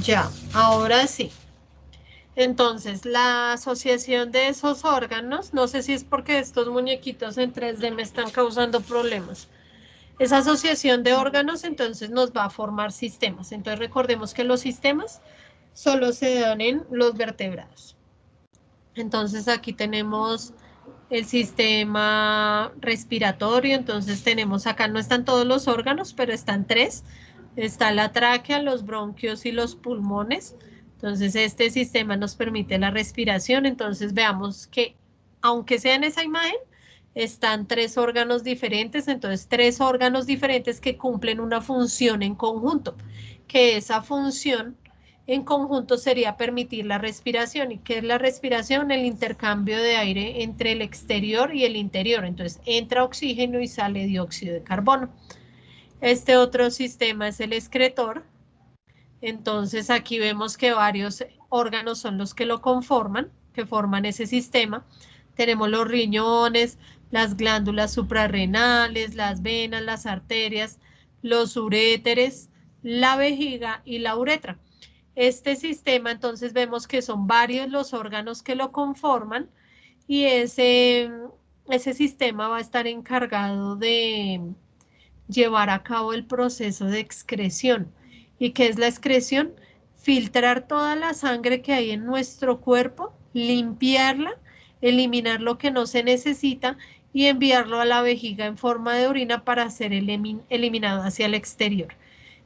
Ya, ahora sí. Entonces, la asociación de esos órganos, no sé si es porque estos muñequitos en 3D me están causando problemas. Esa asociación de órganos, entonces, nos va a formar sistemas. Entonces, recordemos que los sistemas solo se dan en los vertebrados. Entonces, aquí tenemos el sistema respiratorio. Entonces, tenemos acá, no están todos los órganos, pero están 3. Está la tráquea, los bronquios y los pulmones. Entonces, este sistema nos permite la respiración. Entonces, veamos que, aunque sea en esa imagen, están 3 órganos diferentes. Entonces, 3 órganos diferentes que cumplen una función en conjunto, que esa función en conjunto sería permitir la respiración. ¿Y qué es la respiración? El intercambio de aire entre el exterior y el interior. Entonces, entra oxígeno y sale dióxido de carbono. Este otro sistema es el excretor. Entonces aquí vemos que varios órganos son los que lo conforman, que forman ese sistema. Tenemos los riñones, las glándulas suprarrenales, las venas, las arterias, los uréteres, la vejiga y la uretra. Este sistema, entonces vemos que son varios los órganos que lo conforman y ese sistema va a estar encargado de llevar a cabo el proceso de excreción. ¿Y qué es la excreción? Filtrar toda la sangre que hay en nuestro cuerpo, limpiarla, eliminar lo que no se necesita y enviarlo a la vejiga en forma de orina para ser eliminado hacia el exterior.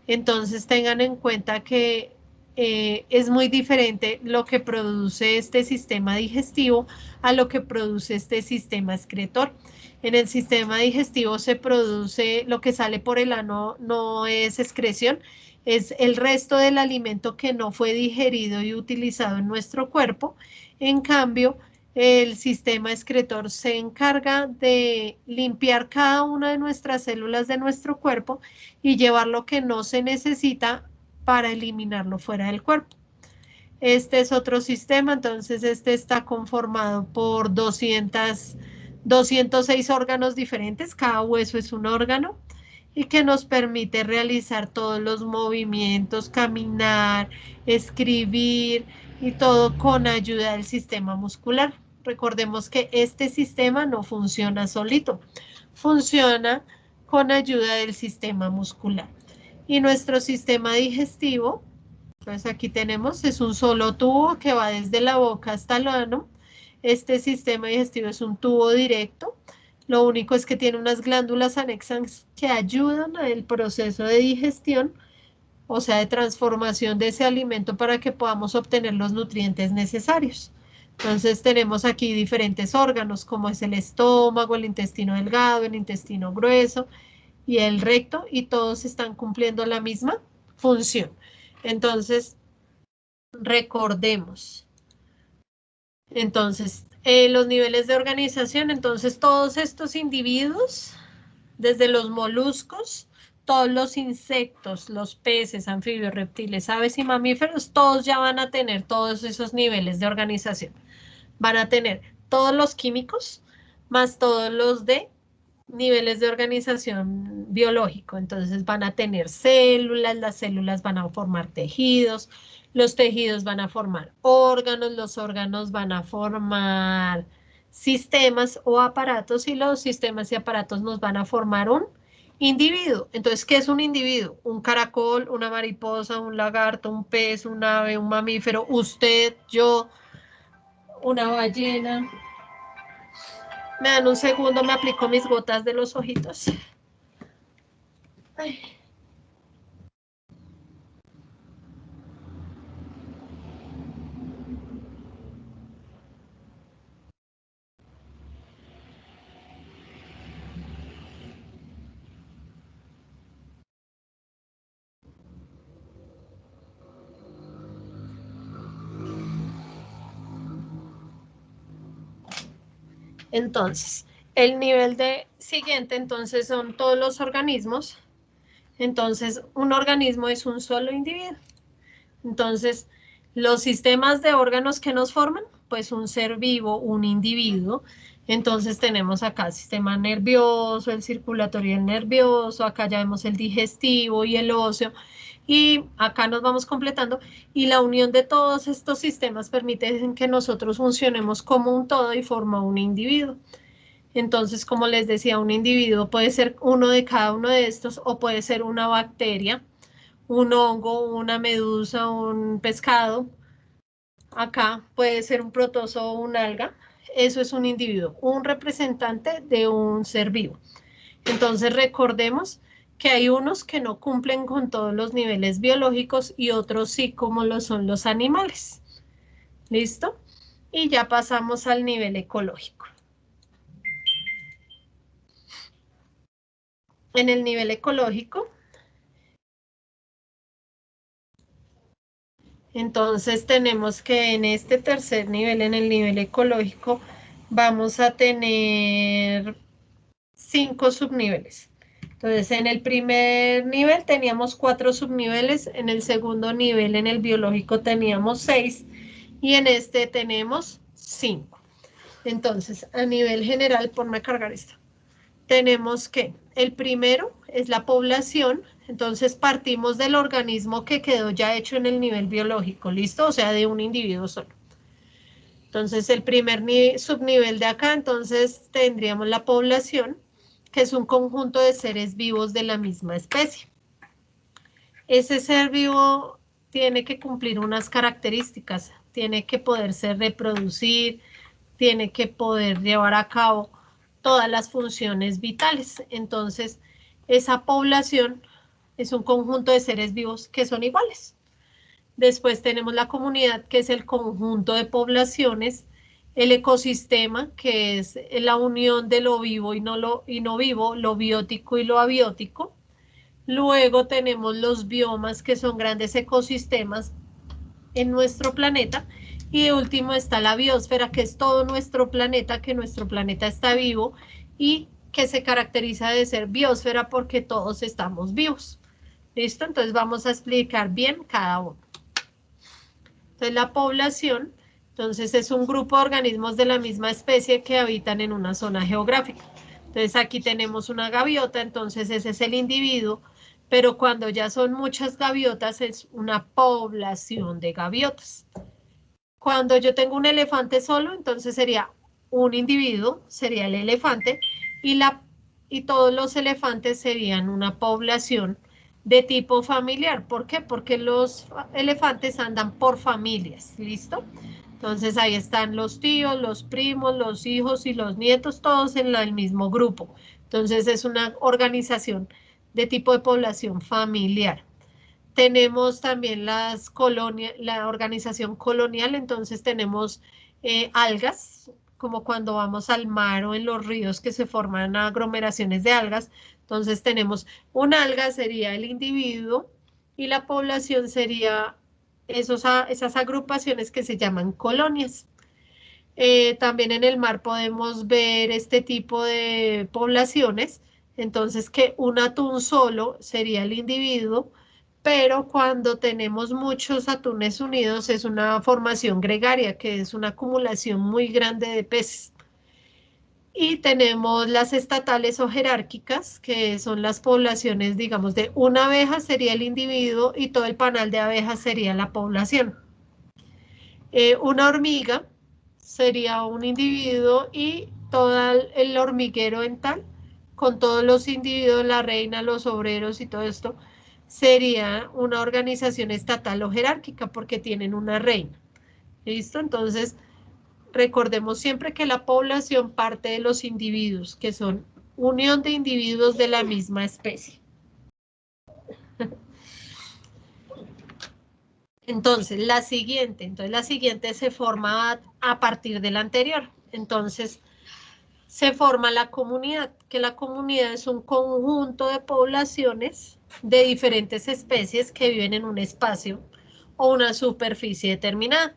Entonces tengan en cuenta que es muy diferente lo que produce este sistema digestivo a lo que produce este sistema excretor. En el sistema digestivo se produce, lo que sale por el ano no es excreción, es el resto del alimento que no fue digerido y utilizado en nuestro cuerpo. En cambio, el sistema excretor se encarga de limpiar cada una de nuestras células de nuestro cuerpo y llevar lo que no se necesita para eliminarlo fuera del cuerpo. Este es otro sistema, entonces este está conformado por 206 órganos diferentes, cada hueso es un órgano, y que nos permite realizar todos los movimientos, caminar, escribir y todo con ayuda del sistema muscular. Recordemos que este sistema no funciona solito, funciona con ayuda del sistema muscular. Y nuestro sistema digestivo, pues aquí tenemos, es un solo tubo que va desde la boca hasta el ano. Este sistema digestivo es un tubo directo. Lo único es que tiene unas glándulas anexas que ayudan al proceso de digestión, o sea, de transformación de ese alimento para que podamos obtener los nutrientes necesarios. Entonces tenemos aquí diferentes órganos, como es el estómago, el intestino delgado, el intestino grueso y el recto, y todos están cumpliendo la misma función. Entonces, recordemos. Entonces, los niveles de organización, entonces todos estos individuos, desde los moluscos, todos los insectos, los peces, anfibios, reptiles, aves y mamíferos, todos ya van a tener todos esos niveles de organización. Van a tener todos los químicos, más todos los de niveles de organización biológico. Entonces van a tener células, las células van a formar tejidos, los tejidos van a formar órganos, los órganos van a formar sistemas o aparatos y los sistemas y aparatos nos van a formar un individuo. Entonces, ¿qué es un individuo? Un caracol, una mariposa, un lagarto, un pez, un ave, un mamífero, usted, yo, una ballena. Me dan un segundo, me aplico mis gotas de los ojitos. Ay. Entonces, el nivel de siguiente, entonces, son todos los organismos. Entonces, un organismo es un solo individuo. Entonces, los sistemas de órganos que nos forman, pues un ser vivo, un individuo. Entonces tenemos acá el sistema nervioso, el circulatorio y el nervioso, acá ya vemos el digestivo y el óseo, y acá nos vamos completando, y la unión de todos estos sistemas permite que nosotros funcionemos como un todo y forma un individuo. Entonces, como les decía, un individuo puede ser uno de cada uno de estos, o puede ser una bacteria, un hongo, una medusa, un pescado. Acá puede ser un protozoo o un alga. Eso es un individuo, un representante de un ser vivo. Entonces recordemos que hay unos que no cumplen con todos los niveles biológicos y otros sí, como lo son los animales. ¿Listo? Y ya pasamos al nivel ecológico. En el nivel ecológico, entonces tenemos que en este tercer nivel, en el nivel ecológico, vamos a tener 5 subniveles. Entonces, en el primer nivel teníamos 4 subniveles, en el segundo nivel, en el biológico, teníamos 6 y en este tenemos 5. Entonces, a nivel general, ponme a cargar esto. Tenemos que el primero es la población, entonces partimos del organismo que quedó ya hecho en el nivel biológico, ¿listo? O sea, de un individuo solo. Entonces, el primer subnivel de acá, entonces tendríamos la población, que es un conjunto de seres vivos de la misma especie. Ese ser vivo tiene que cumplir unas características, tiene que poderse reproducir, tiene que poder llevar a cabo todas las funciones vitales. Entonces, esa población es un conjunto de seres vivos que son iguales. Después tenemos la comunidad, que es el conjunto de poblaciones, el ecosistema, que es la unión de lo vivo y no vivo, lo biótico y lo abiótico. Luego tenemos los biomas, que son grandes ecosistemas en nuestro planeta. Y de último está la biosfera, que es todo nuestro planeta, que nuestro planeta está vivo y que se caracteriza de ser biosfera porque todos estamos vivos. ¿Listo? Entonces vamos a explicar bien cada uno. Entonces la población, entonces es un grupo de organismos de la misma especie que habitan en una zona geográfica. Entonces aquí tenemos una gaviota, entonces ese es el individuo, pero cuando ya son muchas gaviotas es una población de gaviotas. Cuando yo tengo un elefante solo, entonces sería un individuo, sería el elefante, y todos los elefantes serían una población de tipo familiar. ¿Por qué? Porque los elefantes andan por familias, ¿listo? Entonces ahí están los tíos, los primos, los hijos y los nietos, todos en el mismo grupo. Entonces es una organización de tipo de población familiar. Tenemos también las colonias, la organización colonial, entonces tenemos algas, como cuando vamos al mar o en los ríos que se forman aglomeraciones de algas. Entonces tenemos un alga sería el individuo y la población sería esas agrupaciones que se llaman colonias. También en el mar podemos ver este tipo de poblaciones, entonces que un atún solo sería el individuo, pero cuando tenemos muchos atunes unidos es una formación gregaria, que es una acumulación muy grande de peces. Y tenemos las estatales o jerárquicas, que son las poblaciones, digamos, de una abeja sería el individuo y todo el panal de abejas sería la población. Una hormiga sería un individuo y todo el hormiguero en tal, con todos los individuos, la reina, los obreros y todo esto, sería una organización estatal o jerárquica porque tienen una reina. ¿Listo? Entonces, recordemos siempre que la población parte de los individuos, que son unión de individuos de la misma especie. Entonces, la siguiente se forma a partir de la anterior. Entonces, se forma la comunidad, que la comunidad es un conjunto de poblaciones de diferentes especies que viven en un espacio o una superficie determinada.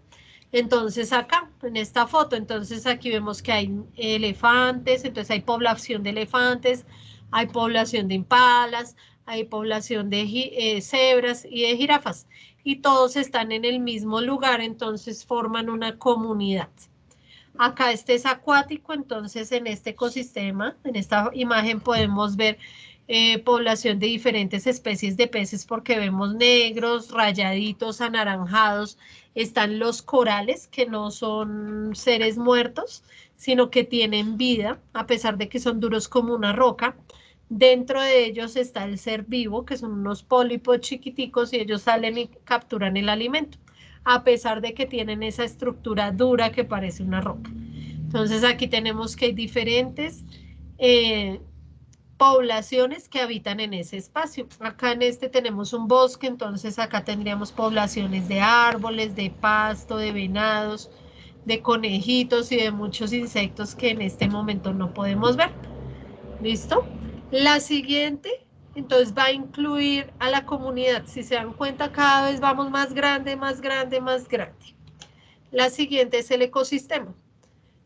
Entonces acá, en esta foto, entonces aquí vemos que hay elefantes, entonces hay población de elefantes, hay población de impalas, hay población de cebras y de jirafas, y todos están en el mismo lugar, entonces forman una comunidad. Acá este es acuático, entonces en este ecosistema, en esta imagen podemos ver población de diferentes especies de peces porque vemos negros, rayaditos, anaranjados. Están los corales, que no son seres muertos, sino que tienen vida, a pesar de que son duros como una roca. Dentro de ellos está el ser vivo, que son unos pólipos chiquiticos y ellos salen y capturan el alimento, a pesar de que tienen esa estructura dura que parece una roca. Entonces aquí tenemos que hay diferentes poblaciones que habitan en ese espacio. Acá en este tenemos un bosque, entonces acá tendríamos poblaciones de árboles, de pasto, de venados, de conejitos y de muchos insectos que en este momento no podemos ver. ¿Listo? La siguiente, entonces va a incluir a la comunidad. Si se dan cuenta, cada vez vamos más grande, más grande, más grande. La siguiente es el ecosistema.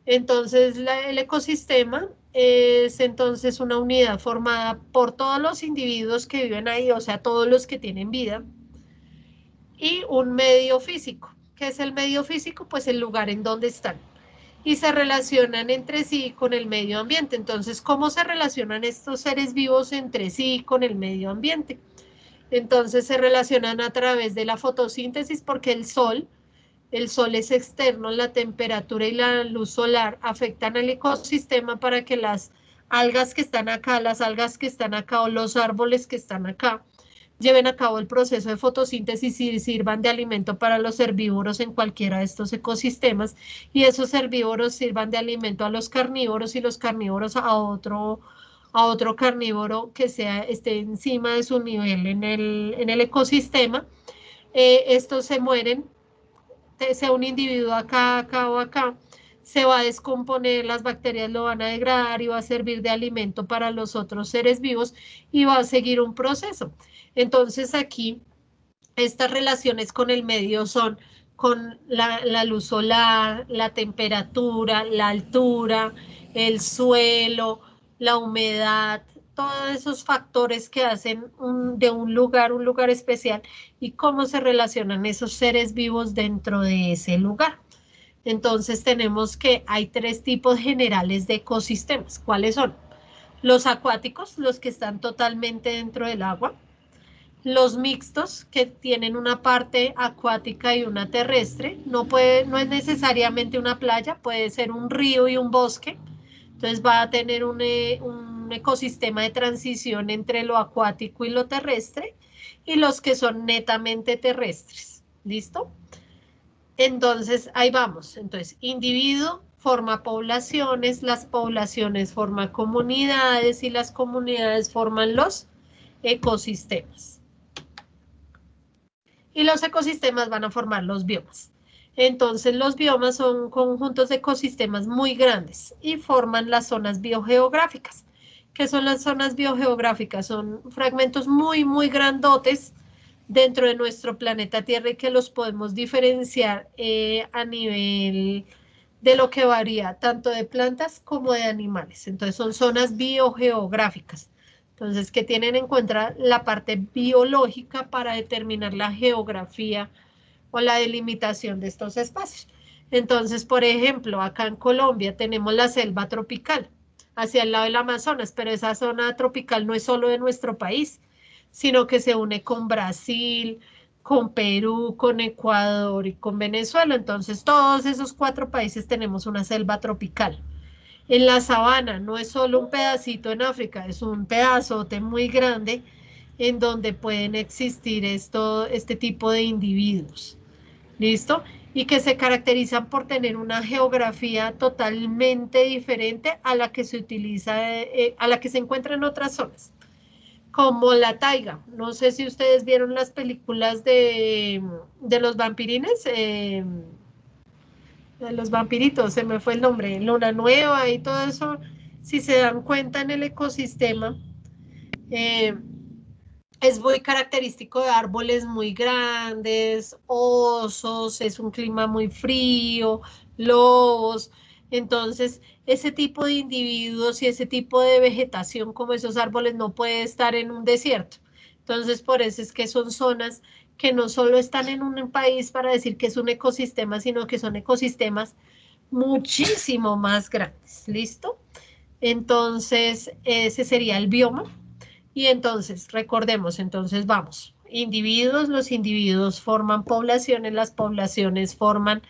Entonces, el ecosistema es entonces una unidad formada por todos los individuos que viven ahí, o sea, todos los que tienen vida, y un medio físico. ¿Qué es el medio físico? Pues el lugar en donde están. Y se relacionan entre sí con el medio ambiente. Entonces, ¿cómo se relacionan estos seres vivos entre sí con el medio ambiente? Entonces, se relacionan a través de la fotosíntesis porque el sol es externo, la temperatura y la luz solar afectan al ecosistema para que las algas que están acá, las algas que están acá o los árboles que están acá lleven a cabo el proceso de fotosíntesis y sirvan de alimento para los herbívoros en cualquiera de estos ecosistemas, y esos herbívoros sirvan de alimento a los carnívoros y los carnívoros a otro carnívoro que esté encima de su nivel en el ecosistema. estos se mueren, sea un individuo acá, acá o acá, se va a descomponer, las bacterias lo van a degradar y va a servir de alimento para los otros seres vivos y va a seguir un proceso. Entonces aquí estas relaciones con el medio son con la luz solar, la temperatura, la altura, el suelo, la humedad, todos esos factores que hacen de un lugar especial y cómo se relacionan esos seres vivos dentro de ese lugar. Entonces tenemos que hay 3 tipos generales de ecosistemas. ¿Cuáles son? Los acuáticos, los que están totalmente dentro del agua. Los mixtos, que tienen una parte acuática y una terrestre. No es necesariamente una playa, puede ser un río y un bosque. Entonces va a tener un ecosistema de transición entre lo acuático y lo terrestre. Y los que son netamente terrestres. ¿Listo? Entonces, ahí vamos. Entonces, individuo forma poblaciones, las poblaciones forman comunidades y las comunidades forman los ecosistemas. Y los ecosistemas van a formar los biomas. Entonces, los biomas son conjuntos de ecosistemas muy grandes y forman las zonas biogeográficas. ¿Qué son las zonas biogeográficas? Son fragmentos muy, muy grandotes dentro de nuestro planeta Tierra y que los podemos diferenciar a nivel de lo que varía tanto de plantas como de animales. Entonces son zonas biogeográficas. Entonces, que tienen en cuenta la parte biológica para determinar la geografía o la delimitación de estos espacios. Entonces, por ejemplo, acá en Colombia tenemos la selva tropical hacia el lado del Amazonas, pero esa zona tropical no es solo de nuestro país, sino que se une con Brasil, con Perú, con Ecuador y con Venezuela. Entonces, todos esos 4 países tenemos una selva tropical. En la sabana no es solo un pedacito en África, es un pedazote muy grande en donde pueden existir este tipo de individuos. ¿Listo? Y que se caracterizan por tener una geografía totalmente diferente a la que se utiliza, a la que se encuentra en otras zonas, como la taiga. No sé si ustedes vieron las películas de los vampirines, de los vampiritos, se me fue el nombre, Luna Nueva y todo eso. Si se dan cuenta en el ecosistema, es muy característico de árboles muy grandes, osos, es un clima muy frío, lobos. Entonces, ese tipo de individuos y ese tipo de vegetación como esos árboles no puede estar en un desierto. Entonces, por eso es que son zonas que no solo están en un país para decir que es un ecosistema, sino que son ecosistemas muchísimo más grandes. ¿Listo? Entonces, ese sería el bioma. Y entonces, recordemos, entonces vamos, individuos, los individuos forman poblaciones, las poblaciones forman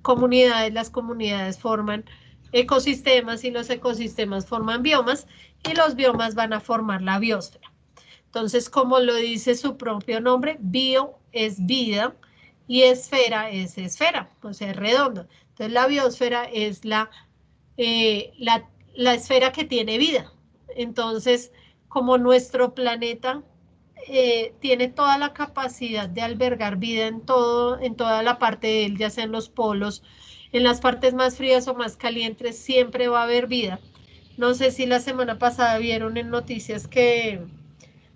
comunidades, las comunidades forman ecosistemas y los ecosistemas forman biomas y los biomas van a formar la biosfera. Entonces, como lo dice su propio nombre, bio es vida y esfera es esfera, o sea, es redondo. Entonces, la biosfera es la esfera que tiene vida. Entonces, como nuestro planeta tiene toda la capacidad de albergar vida en toda la parte de él, ya sea en los polos, en las partes más frías o más calientes, siempre va a haber vida. No sé si la semana pasada vieron en noticias que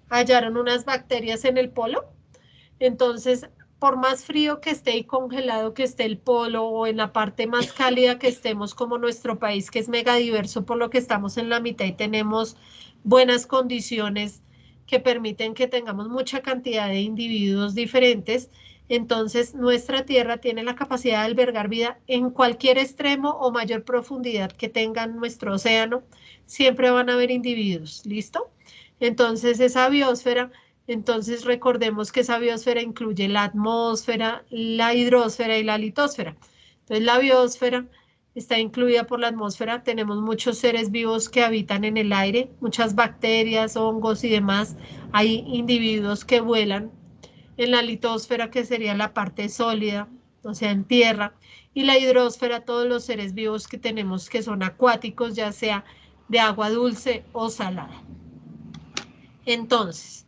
hallaron unas bacterias en el polo. Entonces, por más frío que esté y congelado que esté el polo o en la parte más cálida que estemos como nuestro país, que es mega diverso por lo que estamos en la mitad y tenemos buenas condiciones que permiten que tengamos mucha cantidad de individuos diferentes, entonces nuestra Tierra tiene la capacidad de albergar vida en cualquier extremo o mayor profundidad que tenga nuestro océano, siempre van a haber individuos, ¿listo? Entonces esa biosfera... Entonces recordemos que esa biosfera incluye la atmósfera, la hidrosfera y la litosfera. Entonces la biosfera está incluida por la atmósfera. Tenemos muchos seres vivos que habitan en el aire, muchas bacterias, hongos y demás. Hay individuos que vuelan en la litosfera, que sería la parte sólida, o sea, en tierra. Y la hidrosfera, todos los seres vivos que tenemos que son acuáticos, ya sea de agua dulce o salada. Entonces,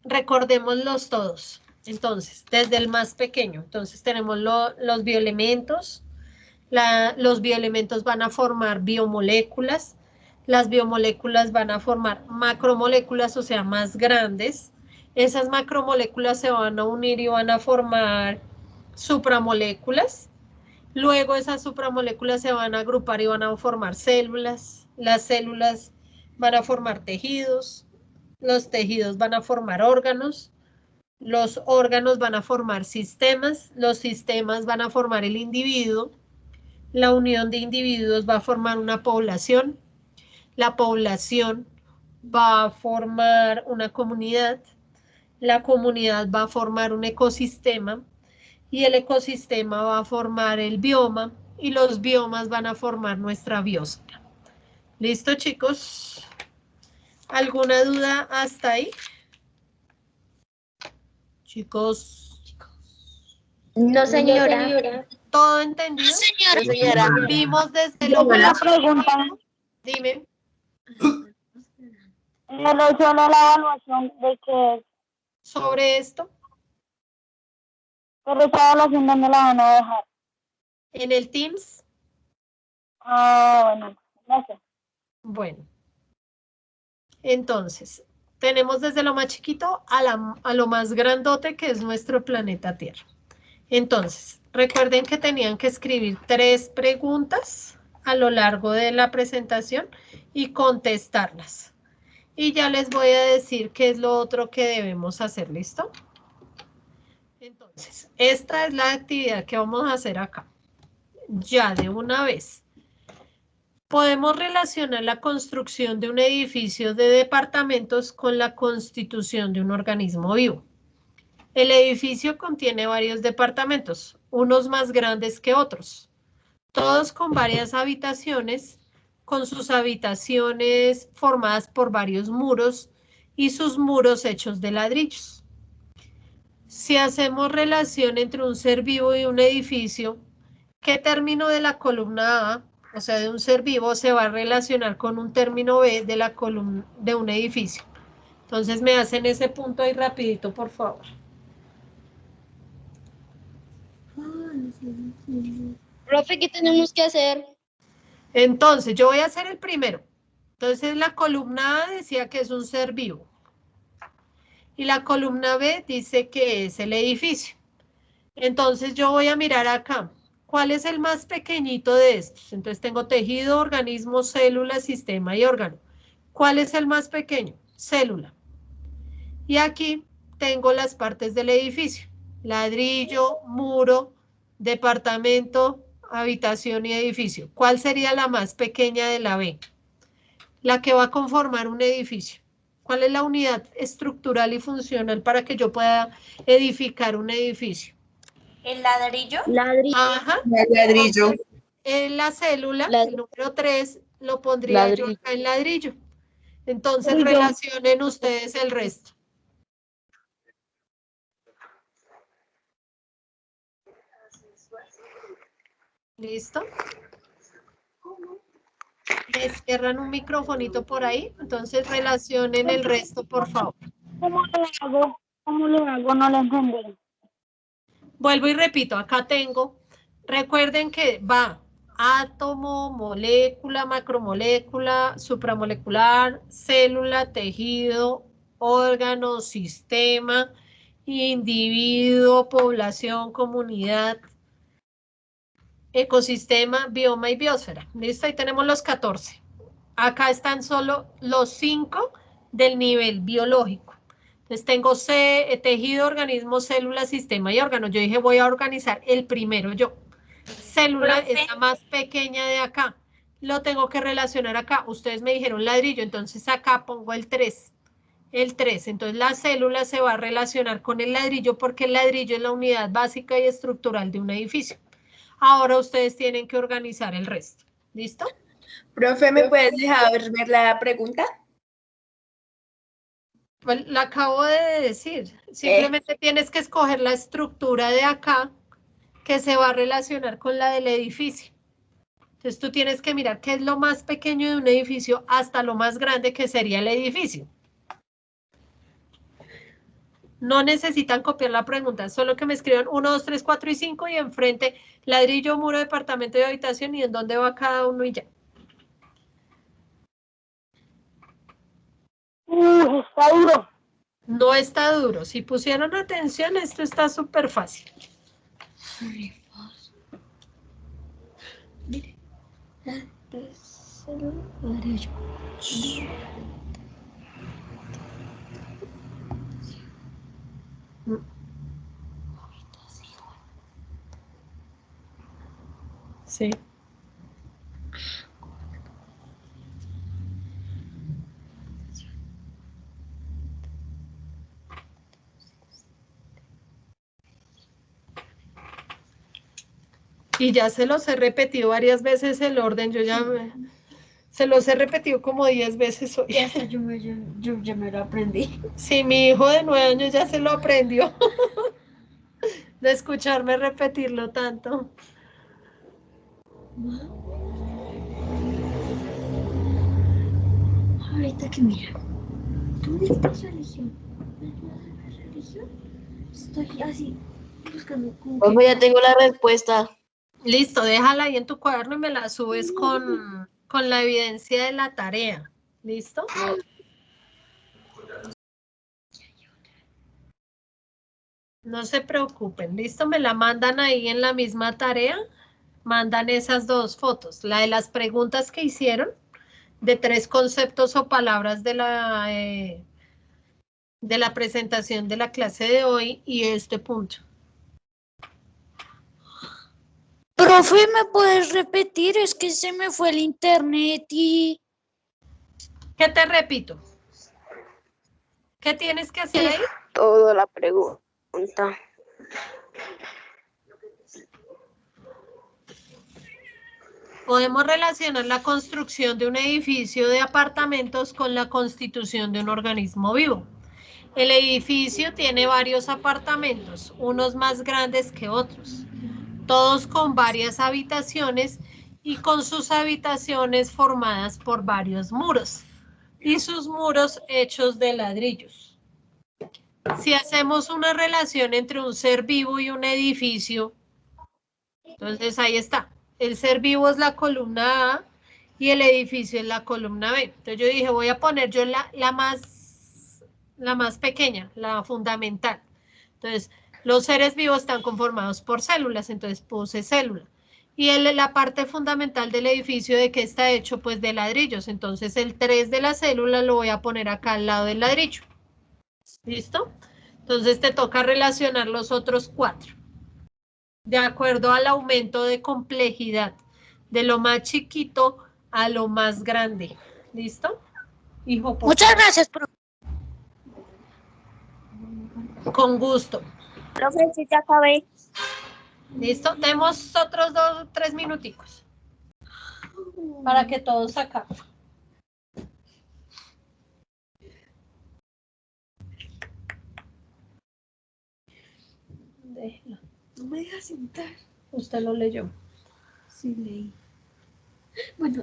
recordémoslos todos. Entonces, desde el más pequeño. Entonces, tenemos los bioelementos. Los bioelementos van a formar biomoléculas. Las biomoléculas van a formar macromoléculas, o sea, más grandes. Esas macromoléculas se van a unir y van a formar supramoléculas. Luego esas supramoléculas se van a agrupar y van a formar células. Las células van a formar tejidos. Los tejidos van a formar órganos. Los órganos van a formar sistemas. Los sistemas van a formar el individuo. La unión de individuos va a formar una población. La población va a formar una comunidad. La comunidad va a formar un ecosistema. Y el ecosistema va a formar el bioma. Y los biomas van a formar nuestra biosfera. ¿Listo, chicos? ¿Alguna duda hasta ahí? Chicos. No, señora. ¿Todo entendido? Señora. Señora. Vimos desde lo Una más pregunta. Dime. El hecho de la evaluación de que Sobre esto, pero esta evaluación dónde la van a dejar. en el Teams, Bueno, gracias. bueno. Entonces, tenemos desde lo más chiquito a lo más grandote que es nuestro planeta Tierra. Entonces, recuerden que tenían que escribir 3 preguntas a lo largo de la presentación y contestarlas. Y ya les voy a decir qué es lo otro que debemos hacer, ¿listo? Entonces, esta es la actividad que vamos a hacer acá. Ya de una vez. Podemos relacionar la construcción de un edificio de departamentos con la constitución de un organismo vivo. El edificio contiene varios departamentos, unos más grandes que otros, todos con varias habitaciones, con sus habitaciones formadas por varios muros y sus muros hechos de ladrillos. Si hacemos relación entre un ser vivo y un edificio, ¿qué término de la columna A, o sea, de un ser vivo, se va a relacionar con un término B de la columna de un edificio? Entonces me hacen ese punto ahí rapidito, por favor. Profe, ¿qué tenemos que hacer? Entonces, yo voy a hacer el primero. Entonces, la columna A decía que es un ser vivo. Y la columna B dice que es el edificio. Entonces, yo voy a mirar acá. ¿Cuál es el más pequeñito de estos? Entonces, tengo tejido, organismo, célula, sistema y órgano. ¿Cuál es el más pequeño? Célula. Y aquí tengo las partes del edificio. Ladrillo, muro, departamento, habitación y edificio. ¿Cuál sería la más pequeña de la B? La que va a conformar un edificio. ¿Cuál es la unidad estructural y funcional para que yo pueda edificar un edificio? ¿El ladrillo? Ladrillo. Ajá. El ladrillo. En la célula, el número 3, lo pondría yo acá en ladrillo. Entonces, relacionen ustedes el resto. ¿Listo? Me cierran un microfonito por ahí, entonces relacionen el resto, por favor. ¿Cómo lo hago? ¿Cómo lo hago? No lo entendí. Vuelvo y repito, acá tengo, recuerden que va átomo, molécula, macromolécula, supramolecular, célula, tejido, órgano, sistema, individuo, población, comunidad, ecosistema, bioma y biosfera. ¿Listo? Ahí tenemos los 14. Acá están solo los 5 del nivel biológico. Entonces tengo tejido, organismo, célula, sistema y órgano. Yo dije voy a organizar el primero yo. Célula es la más pequeña de acá. Lo tengo que relacionar acá. Ustedes me dijeron ladrillo, entonces acá pongo el 3. El 3. Entonces la célula se va a relacionar con el ladrillo porque el ladrillo es la unidad básica y estructural de un edificio. Ahora ustedes tienen que organizar el resto. ¿Listo? Profe, ¿me puedes dejar ver la pregunta? Pues la acabo de decir. Simplemente tienes que escoger la estructura de acá que se va a relacionar con la del edificio. Entonces tú tienes que mirar qué es lo más pequeño de un edificio hasta lo más grande que sería el edificio. No necesitan copiar la pregunta, solo que me escriban 1, 2, 3, 4 y 5 y enfrente ladrillo, muro, departamento y habitación y en dónde va cada uno y ya. Está duro. No está duro. Si pusieron atención, esto está súper fácil. Sí. Y ya se los he repetido varias veces el orden, yo ya se los he repetido como 10 veces hoy. Ya hasta yo ya me lo aprendí. Sí, mi hijo de 9 años ya se lo aprendió. De escucharme repetirlo tanto. Ahorita que mira. ¿Dónde está religión? ¿Religión? Estoy así buscando como Profe, ya tengo la respuesta. Listo, déjala ahí en tu cuaderno y me la subes con la evidencia de la tarea. ¿Listo? No se preocupen. ¿Listo? Me la mandan ahí en la misma tarea. Mandan esas dos fotos. La de las preguntas que hicieron, de 3 conceptos o palabras de la presentación de la clase de hoy y este punto. Profe, ¿me puedes repetir? Es que se me fue el internet y... ¿Qué te repito? ¿Qué tienes que hacer ahí? Toda la pregunta. Podemos relacionar la construcción de un edificio de apartamentos con la constitución de un organismo vivo. El edificio tiene varios apartamentos, unos más grandes que otros, todos con varias habitaciones y con sus habitaciones formadas por varios muros y sus muros hechos de ladrillos. Si hacemos una relación entre un ser vivo y un edificio, entonces ahí está. El ser vivo es la columna A y el edificio es la columna B. Entonces yo dije, voy a poner yo la más pequeña, la fundamental. Entonces, los seres vivos están conformados por células, entonces puse célula. Y la parte fundamental del edificio, ¿de qué está hecho? Pues de ladrillos. Entonces el 3 de la célula lo voy a poner acá al lado del ladrillo. ¿Listo? Entonces te toca relacionar los otros 4. De acuerdo al aumento de complejidad, de lo más chiquito a lo más grande. ¿Listo? Hijo, por Muchas favor. gracias, profe. Con gusto. Profe, sí te acabé. ¿Listo? Demos otros 2 o 3 minuticos para que todos acaben. Déjelo. No me dejas sentar. Usted lo leyó. Sí, leí. Bueno,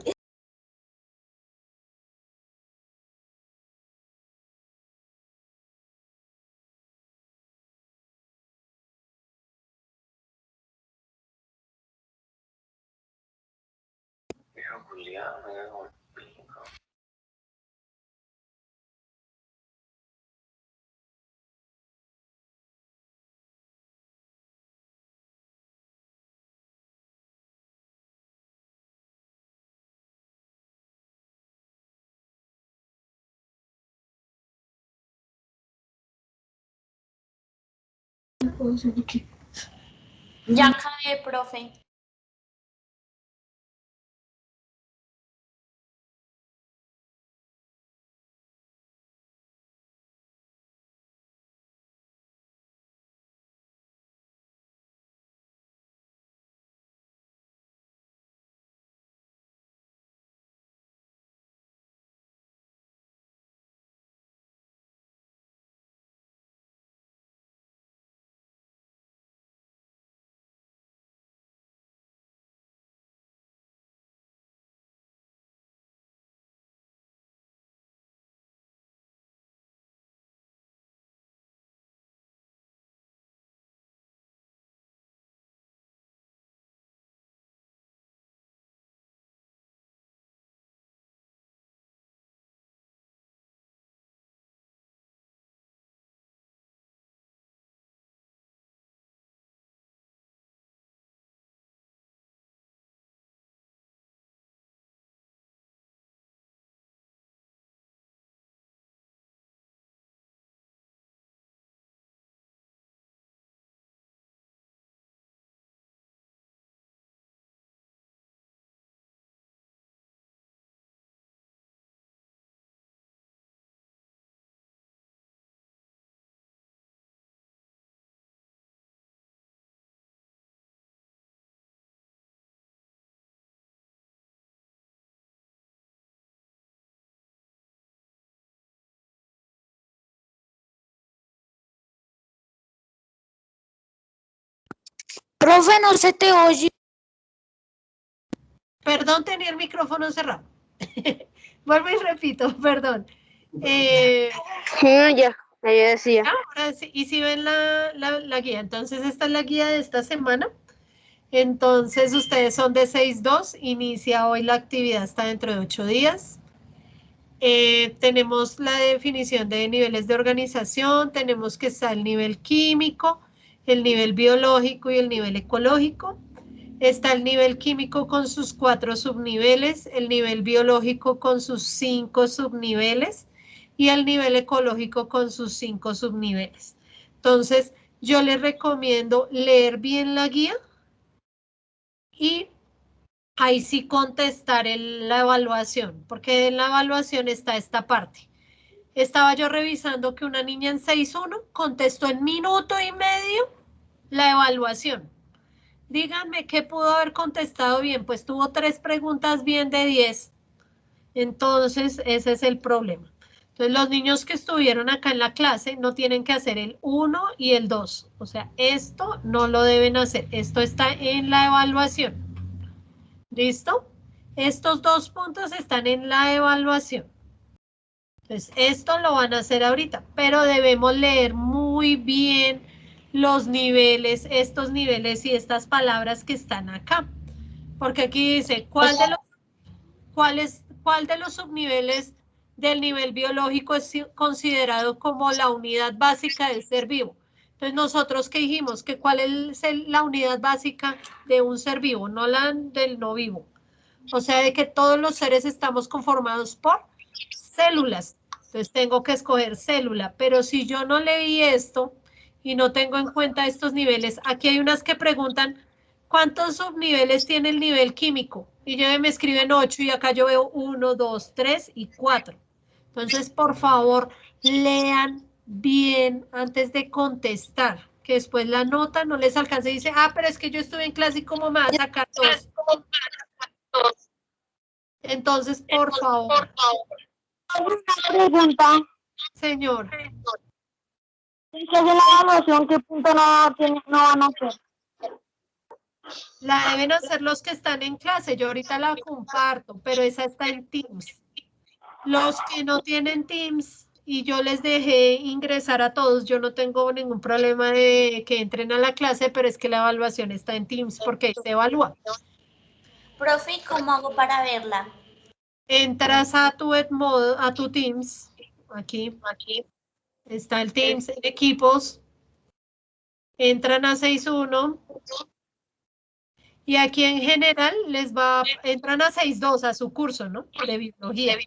no puedo hacer aquí. Ya acabé, profe. Profe, no se te oye. Perdón, tenía el micrófono cerrado. Vuelvo y repito, perdón. Ya decía. Ahora sí, y si ven la guía, entonces esta es la guía de esta semana. Entonces ustedes son de 6-2, inicia hoy la actividad, está dentro de 8 días. Tenemos la definición de niveles de organización, tenemos que está el nivel químico, el nivel biológico y el nivel ecológico. Está el nivel químico con sus 4 subniveles, el nivel biológico con sus 5 subniveles y el nivel ecológico con sus 5 subniveles. Entonces, yo les recomiendo leer bien la guía y ahí sí contestar la evaluación, porque en la evaluación está esta parte. Estaba yo revisando que una niña en 6.1 contestó en 1 minuto y medio la evaluación. Díganme qué pudo haber contestado bien, pues tuvo 3 preguntas bien de 10. Entonces, ese es el problema. Entonces, los niños que estuvieron acá en la clase no tienen que hacer el 1 y el 2. O sea, esto no lo deben hacer. Esto está en la evaluación. ¿Listo? Estos 2 puntos están en la evaluación. Entonces, esto lo van a hacer ahorita, pero debemos leer muy bien los niveles, estos niveles y estas palabras que están acá. Porque aquí dice, ¿cuál de los subniveles del nivel biológico es considerado como la unidad básica del ser vivo? Entonces, nosotros que dijimos que cuál es la unidad básica de un ser vivo, no la del no vivo. O sea, de que todos los seres estamos conformados por células. Entonces tengo que escoger célula, pero si yo no leí esto y no tengo en cuenta estos niveles, aquí hay unas que preguntan ¿cuántos subniveles tiene el nivel químico? Y yo me escriben 8 y acá yo veo 1, 2, 3 y 4. Entonces, por favor, lean bien antes de contestar, que después la nota no les alcance y dice, pero es que yo estuve en clase y cómo me va a sacar 2. Entonces, por favor. Una pregunta. Señor. ¿Qué es la evaluación? ¿Qué punto no van a hacer? La deben hacer los que están en clase. Yo ahorita la comparto, pero esa está en Teams. Los que no tienen Teams y yo les dejé ingresar a todos, yo no tengo ningún problema de que entren a la clase, pero es que la evaluación está en Teams porque ahí se evalúa. Profe, ¿cómo hago para verla? Entras a tu Teams, aquí está el Teams en equipos, entran a 6.1 y aquí en general entran a 6.2 a su curso, ¿no? De biología.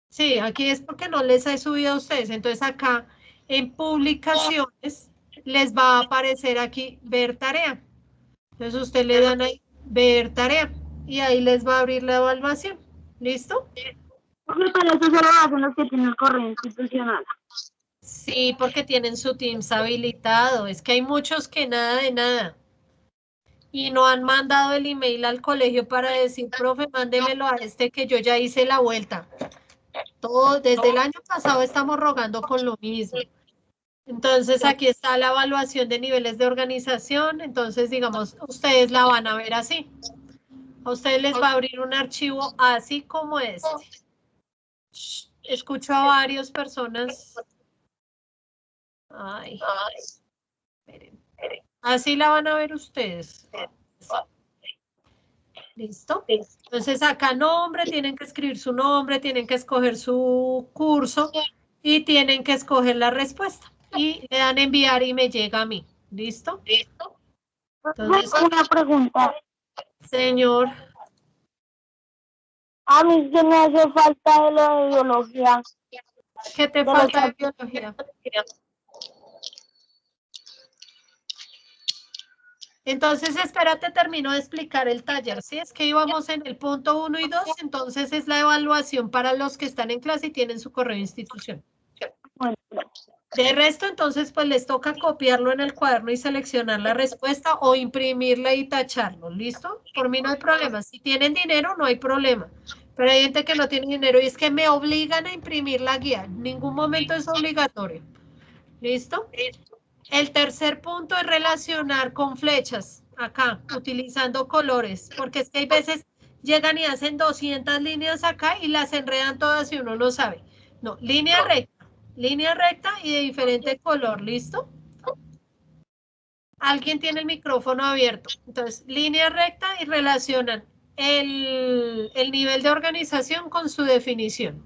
Sí, aquí es porque no les he subido a ustedes, entonces acá en publicaciones les va a aparecer aquí ver tarea. Entonces usted le dan ahí ver tarea y ahí les va a abrir la evaluación. ¿Listo? Porque para eso solo hacen los que tienen el correo institucional. Sí, porque tienen su Teams habilitado. Es que hay muchos que nada de nada. Y no han mandado el email al colegio para decir, profe, mándemelo a este que yo ya hice la vuelta. Desde el año pasado estamos rogando con lo mismo. Entonces aquí está la evaluación de niveles de organización. Entonces, digamos, ustedes la van a ver así. A ustedes les va a abrir un archivo así como este. Escucho a varias personas. Ay. Esperen. Así la van a ver ustedes. ¿Listo? Entonces acá nombre, tienen que escribir su nombre, tienen que escoger su curso y tienen que escoger la respuesta. Y le dan enviar y me llega a mí. ¿Listo? Entonces, una pregunta. Señor. A mí se me hace falta de lo de biología. ¿Qué te falta de biología? Entonces, espérate, termino de explicar el taller. Si es que íbamos en el punto 1 y 2, entonces es la evaluación para los que están en clase y tienen su correo institución. De resto, entonces, pues les toca copiarlo en el cuaderno y seleccionar la respuesta o imprimirla y tacharlo. ¿Listo? Por mí no hay problema. Si tienen dinero, no hay problema. Pero hay gente que no tiene dinero y es que me obligan a imprimir la guía. En ningún momento es obligatorio. ¿Listo? El tercer punto es relacionar con flechas, acá, utilizando colores, porque es que hay veces llegan y hacen 200 líneas acá y las enredan todas y uno no sabe. No, línea recta y de diferente color, ¿listo? Alguien tiene el micrófono abierto. Entonces, línea recta y relacionan el nivel de organización con su definición.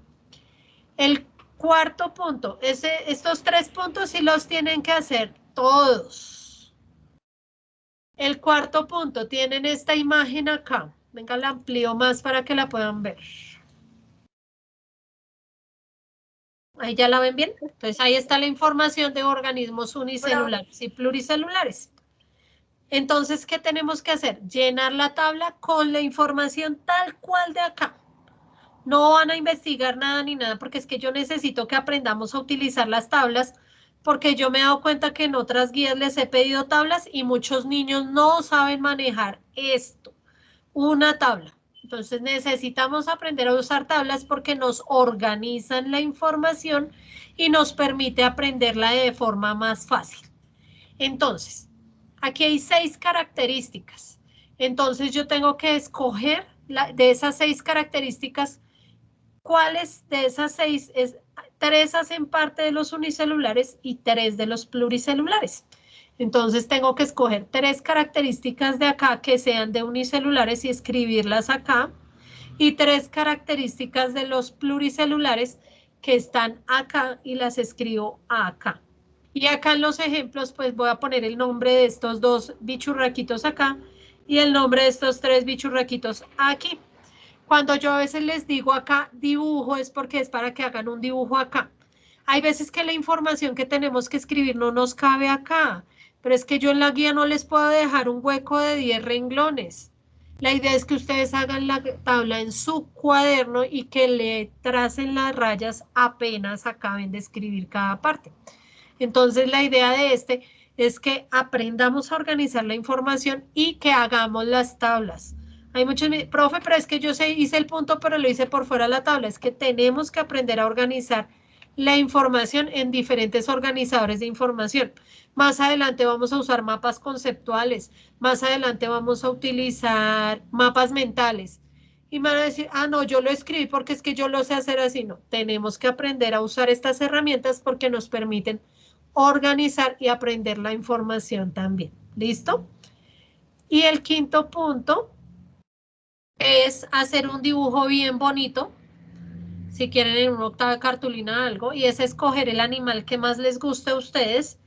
El cuarto punto, estos 3 puntos sí los tienen que hacer todos. El cuarto punto, tienen esta imagen acá. Venga, la amplío más para que la puedan ver. Ahí ya la ven bien. Entonces ahí está la información de organismos unicelulares y pluricelulares. Entonces, ¿qué tenemos que hacer? Llenar la tabla con la información tal cual de acá. No van a investigar nada ni nada, porque es que yo necesito que aprendamos a utilizar las tablas, porque yo me he dado cuenta que en otras guías les he pedido tablas y muchos niños no saben manejar esto, una tabla. Entonces necesitamos aprender a usar tablas porque nos organizan la información y nos permite aprenderla de forma más fácil. Entonces, aquí hay 6 características. Entonces yo tengo que escoger de esas 6 características, ¿cuáles de esas 6? 3 hacen parte de los unicelulares y 3 de los pluricelulares. Entonces tengo que escoger 3 características de acá que sean de unicelulares y escribirlas acá. Y 3 características de los pluricelulares que están acá y las escribo acá. Y acá en los ejemplos, pues voy a poner el nombre de estos 2 bichurraquitos acá y el nombre de estos 3 bichurraquitos aquí. Cuando yo a veces les digo acá dibujo, es porque es para que hagan un dibujo acá. Hay veces que la información que tenemos que escribir no nos cabe acá, pero es que yo en la guía no les puedo dejar un hueco de 10 renglones. La idea es que ustedes hagan la tabla en su cuaderno y que le tracen las rayas apenas acaben de escribir cada parte. Entonces la idea de es que aprendamos a organizar la información y que hagamos las tablas. Hay muchos, profe, pero es que yo hice el punto, pero lo hice por fuera de la tabla. Es que tenemos que aprender a organizar la información en diferentes organizadores de información. Más adelante vamos a usar mapas conceptuales. Más adelante vamos a utilizar mapas mentales. Y me van a decir, ah, no, yo lo escribí porque es que yo lo sé hacer así. No, tenemos que aprender a usar estas herramientas porque nos permiten organizar y aprender la información también. ¿Listo? Y el quinto punto es hacer un dibujo bien bonito, si quieren en una octava cartulina algo, y es escoger el animal que más les guste a ustedes,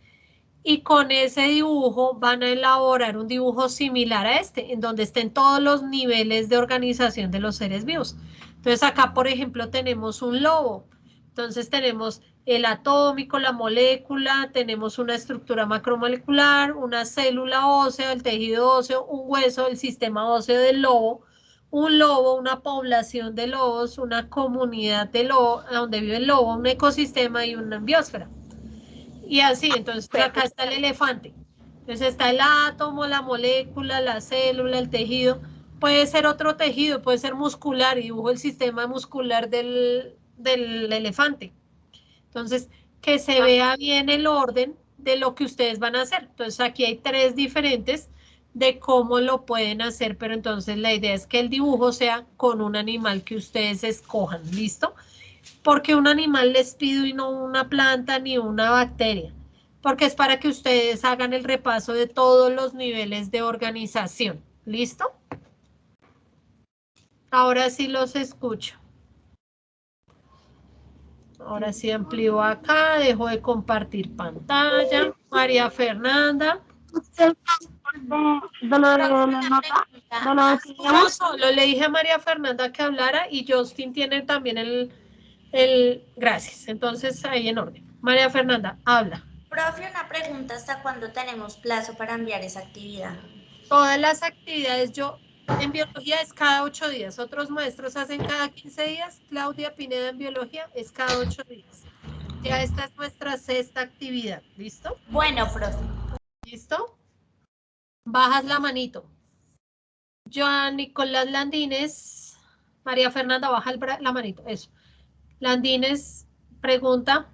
y con ese dibujo van a elaborar un dibujo similar a este, en donde estén todos los niveles de organización de los seres vivos. Entonces acá, por ejemplo, tenemos un lobo. Entonces tenemos el atómico, la molécula, tenemos una estructura macromolecular, una célula ósea, el tejido óseo, un hueso, el sistema óseo del lobo, un lobo, una población de lobos, una comunidad de lobos, donde vive el lobo, un ecosistema y una biosfera. Y así, entonces acá está el elefante. Entonces está el átomo, la molécula, la célula, el tejido. Puede ser otro tejido, puede ser muscular, y dibujo el sistema muscular del elefante. Entonces, que se vea bien el orden de lo que ustedes van a hacer. Entonces aquí hay 3 diferentes de cómo lo pueden hacer, pero entonces la idea es que el dibujo sea con un animal que ustedes escojan, ¿listo? Porque un animal les pido y no una planta ni una bacteria, porque es para que ustedes hagan el repaso de todos los niveles de organización, ¿listo? Ahora sí los escucho. Ahora sí amplío acá, dejo de compartir pantalla. María Fernanda. No, solo le dije a María Fernanda que hablara y Justin tiene también gracias. Entonces ahí en orden. María Fernanda, habla. Profe, una pregunta, ¿hasta cuándo tenemos plazo para enviar esa actividad? Todas las actividades, en biología es cada 8 días. Otros maestros hacen cada 15 días. Claudia Pineda en biología es cada 8 días. Ya esta es nuestra 6ª actividad. ¿Listo? Bueno, profe. ¿Listo? Bajas la manito. Joan Nicolás Landines. María Fernanda, baja la manito. Eso. Landines, pregunta.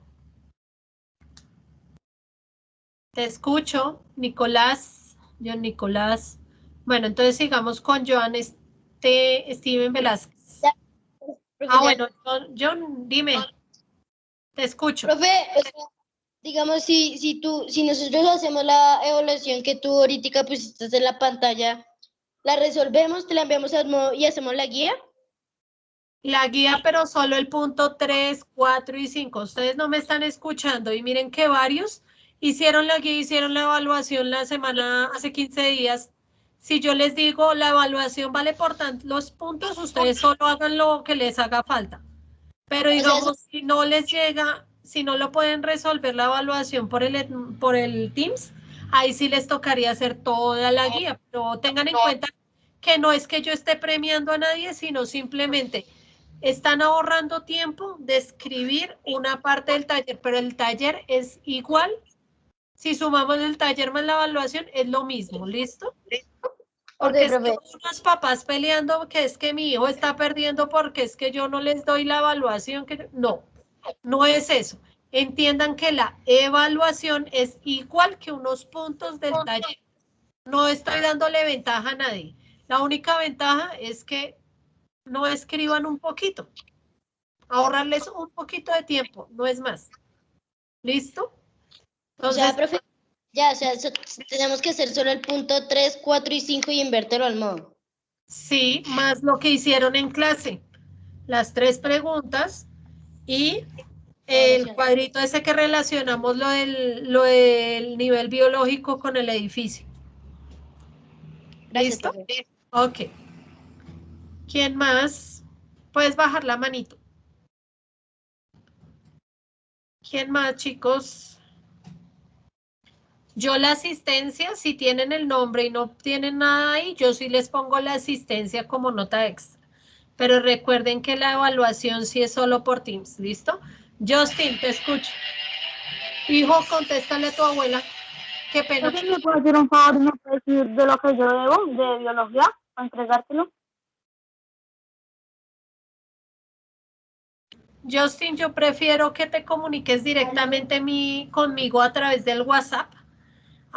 Te escucho, Nicolás. John Nicolás. Bueno, entonces sigamos con Joan Steven Velázquez. Ah, bueno, John, dime. Te escucho. Profe, o sea, digamos, si nosotros hacemos la evaluación que tú ahorita pusiste en la pantalla, ¿la resolvemos, te la enviamos al modo y hacemos la guía? La guía, pero solo el punto 3, 4 y 5. Ustedes no me están escuchando y miren que varios hicieron la guía, hicieron la evaluación la semana, hace 15 días. Si yo les digo la evaluación vale por los puntos, ustedes solo hagan lo que les haga falta. Pero digamos, si no les llega, si no lo pueden resolver la evaluación por el Teams, ahí sí les tocaría hacer toda la guía. Pero tengan en cuenta que no es que yo esté premiando a nadie, sino simplemente están ahorrando tiempo de escribir una parte del taller, pero el taller es igual. Si sumamos el taller más la evaluación, es lo mismo, ¿listo? Porque es que unos papás peleando que es que mi hijo está perdiendo porque es que yo no les doy la evaluación. No es eso. Entiendan que la evaluación es igual que unos puntos del taller. No estoy dándole ventaja a nadie. La única ventaja es que no escriban un poquito. Ahorrarles un poquito de tiempo, no es más. ¿Listo? Entonces, o sea, profe, ya, o sea, tenemos que hacer solo el punto 3, 4 y 5 y invertirlo al modo. Sí, más lo que hicieron en clase. Las 3 preguntas y el cuadrito ese que relacionamos lo del nivel biológico con el edificio. Gracias, ¿Listo? profe. Ok. ¿Quién más? Puedes bajar la manito. ¿Quién más, chicos? Yo la asistencia, si tienen el nombre y no tienen nada ahí, yo sí les pongo la asistencia como nota extra. Pero recuerden que la evaluación sí es solo por Teams, ¿listo? Justin, te escucho. Hijo, contéstale a tu abuela. Qué pena. ¿Alguien me puede hacer un favor y me puede decir de lo que yo debo, de biología, para entregártelo? Justin, yo prefiero que te comuniques directamente conmigo a través del WhatsApp.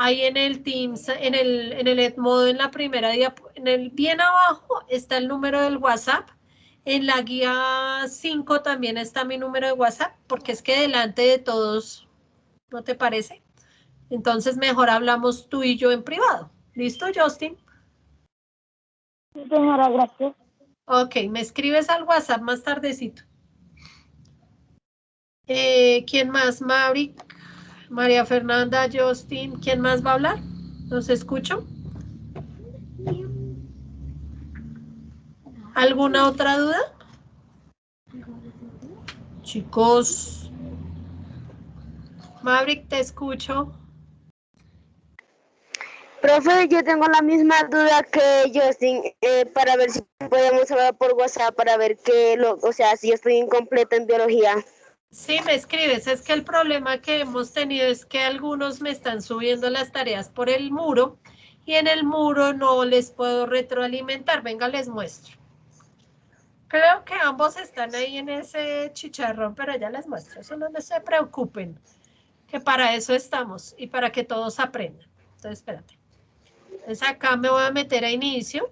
Ahí en el Teams, en el Edmodo, en la primera bien abajo está el número del WhatsApp. En la guía 5 también está mi número de WhatsApp, porque es que delante de todos, ¿no te parece? Entonces mejor hablamos tú y yo en privado. ¿Listo, Justin? Sí, señora, gracias. Ok, me escribes al WhatsApp más tardecito. ¿Quién más? Maverick, María Fernanda, Justin. ¿Quién más va a hablar? ¿Los escucho? ¿Alguna otra duda? Chicos. Maverick, te escucho. Profe, yo tengo la misma duda que Justin, para ver si podemos hablar por WhatsApp, para ver o sea, si yo estoy incompleta en biología. Sí, me escribes. Es que el problema que hemos tenido es que algunos me están subiendo las tareas por el muro y en el muro no les puedo retroalimentar. Venga, les muestro. Creo que ambos están ahí en ese chicharrón, pero ya les muestro. Eso no se preocupen, que para eso estamos y para que todos aprendan. Entonces, espérate. Entonces acá me voy a meter a inicio.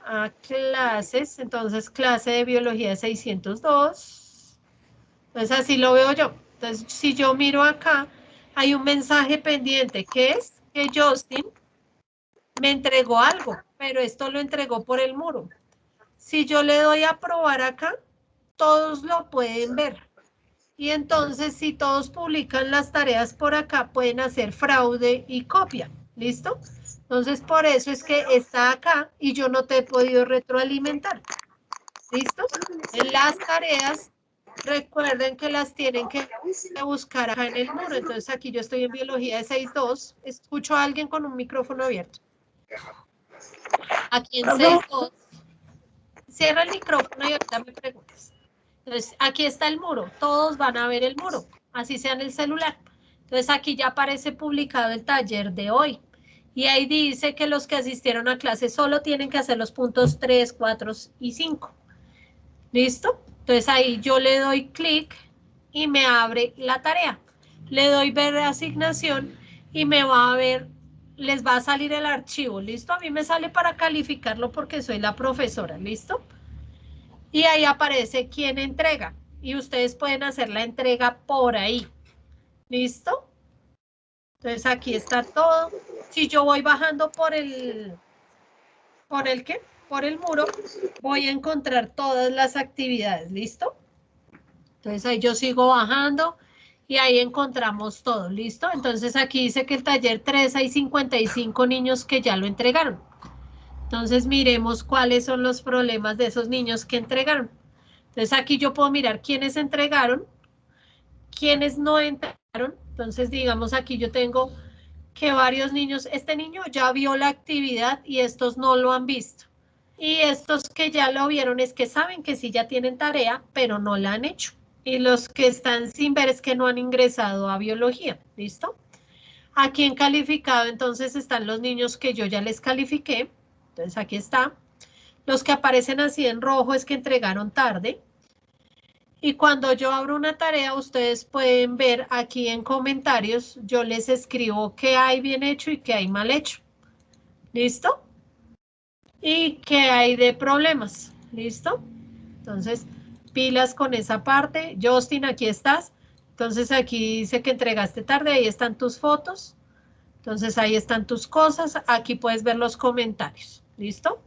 A clases. Entonces, clase de biología 602. Entonces así lo veo yo. Entonces si yo miro acá, hay un mensaje pendiente que es que Justin me entregó algo, pero esto lo entregó por el muro. Si yo le doy a probar acá, todos lo pueden ver. Y entonces si todos publican las tareas por acá, pueden hacer fraude y copia. ¿Listo? Entonces por eso es que está acá y yo no te he podido retroalimentar. ¿Listo? En las tareas, recuerden que las tienen que buscar acá en el muro. Entonces aquí yo estoy en biología de 6.2. Escucho a alguien con un micrófono abierto. Aquí en 6.2. Cierra el micrófono y ahorita me preguntas. Entonces aquí está el muro. Todos van a ver el muro. Así sea en el celular. Entonces aquí ya aparece publicado el taller de hoy. Y ahí dice que los que asistieron a clase solo tienen que hacer los puntos 3, 4 y 5. ¿Listo? Entonces ahí yo le doy clic y me abre la tarea. le doy ver asignación y me va a ver, les va a salir el archivo, ¿listo? A mí me sale para calificarlo porque soy la profesora, ¿listo? Y ahí aparece quién entrega y ustedes pueden hacer la entrega por ahí, ¿listo? Entonces aquí está todo. Si yo voy bajando por el muro, voy a encontrar todas las actividades, ¿listo? Entonces ahí yo sigo bajando y ahí encontramos todo, ¿listo? Entonces aquí dice que el taller 3 hay 55 niños que ya lo entregaron. Entonces miremos cuáles son los problemas de esos niños que entregaron. Entonces aquí yo puedo mirar quiénes entregaron, quiénes no entregaron. Entonces digamos aquí yo tengo que varios niños, este niño ya vio la actividad y estos no lo han visto. Y estos que ya lo vieron es que saben que sí ya tienen tarea, pero no la han hecho. Y los que están sin ver es que no han ingresado a biología, ¿listo? Aquí en calificado entonces están los niños que yo ya les califiqué. Entonces aquí está. Los que aparecen así en rojo es que entregaron tarde. Y cuando yo abro una tarea, ustedes pueden ver aquí en comentarios, yo les escribo qué hay bien hecho y qué hay mal hecho. ¿Listo? Y qué hay de problemas. ¿Listo? Entonces, pilas con esa parte. Justin, aquí estás. Entonces, aquí dice que entregaste tarde. Ahí están tus fotos. Entonces, ahí están tus cosas. Aquí puedes ver los comentarios. ¿Listo?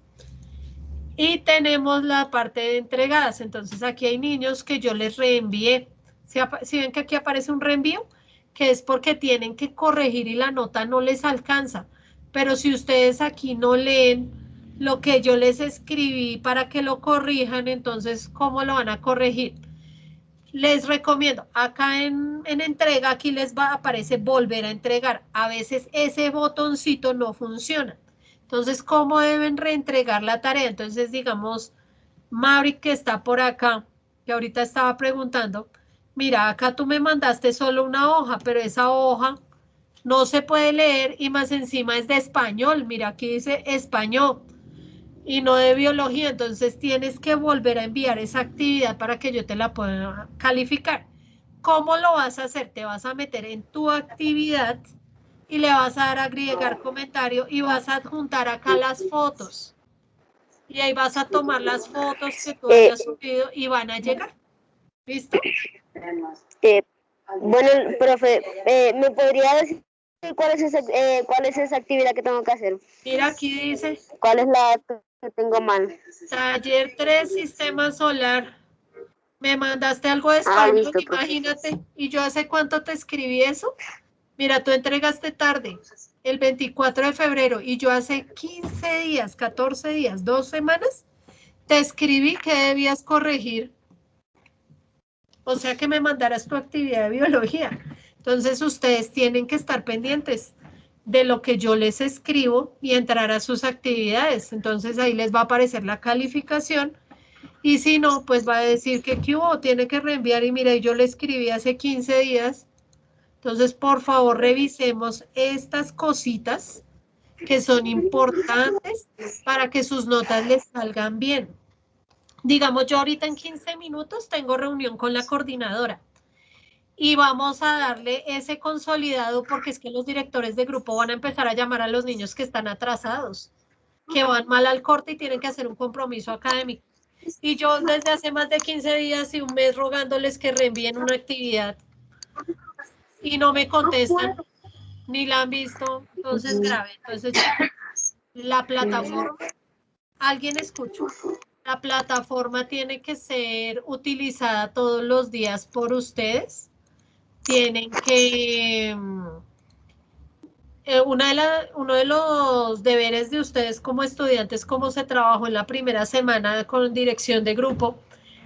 Y tenemos la parte de entregadas. Entonces, aquí hay niños que yo les reenvié. ¿Sí ven que aquí aparece un reenvío? Que es porque tienen que corregir y la nota no les alcanza. Pero si ustedes aquí no leen lo que yo les escribí para que lo corrijan, entonces, ¿cómo lo van a corregir? Les recomiendo, acá en entrega, aquí les aparece volver a entregar. A veces ese botoncito no funciona. Entonces, ¿cómo deben reentregar la tarea? Entonces, digamos, Maverick que está por acá, que ahorita estaba preguntando, mira, acá tú me mandaste solo una hoja, pero esa hoja no se puede leer y más encima es de español. Mira, aquí dice español y no de biología, entonces tienes que volver a enviar esa actividad para que yo te la pueda calificar. ¿Cómo lo vas a hacer? Te vas a meter en tu actividad y le vas a dar a agregar comentario y vas a adjuntar acá las fotos. Y ahí vas a tomar las fotos que tú hayas subido y van a llegar. ¿Listo? Bueno, profe, ¿me podría decir cuál es esa actividad que tengo que hacer? Mira, aquí dice. ¿Cuál es la que tengo mal? Taller 3, sistema solar. Me mandaste algo de español, listo, imagínate. ¿Y yo hace cuánto te escribí eso? Mira, tú entregaste tarde, el 24 de febrero, y yo hace 15 días, 14 días, 2 semanas, te escribí que debías corregir. O sea, que me mandaras tu actividad de biología. Entonces, ustedes tienen que estar pendientes de lo que yo les escribo y entrar a sus actividades. Entonces, ahí les va a aparecer la calificación. Y si no, pues va a decir que ¿qué hubo? Tiene que reenviar. Y mira, yo le escribí hace 15 días. Entonces, por favor, revisemos estas cositas que son importantes para que sus notas les salgan bien. Digamos, yo ahorita en 15 minutos tengo reunión con la coordinadora y vamos a darle ese consolidado porque es que los directores de grupo van a empezar a llamar a los niños que están atrasados, que van mal al corte y tienen que hacer un compromiso académico. Y yo desde hace más de 15 días y un mes rogándoles que reenvíen una actividad y no me contestan, ni la han visto, entonces grave. Entonces, la plataforma, ¿alguien escucha? La plataforma tiene que ser utilizada todos los días por ustedes. Tienen que... uno de los deberes de ustedes como estudiantes, como se trabajó en la primera semana con dirección de grupo,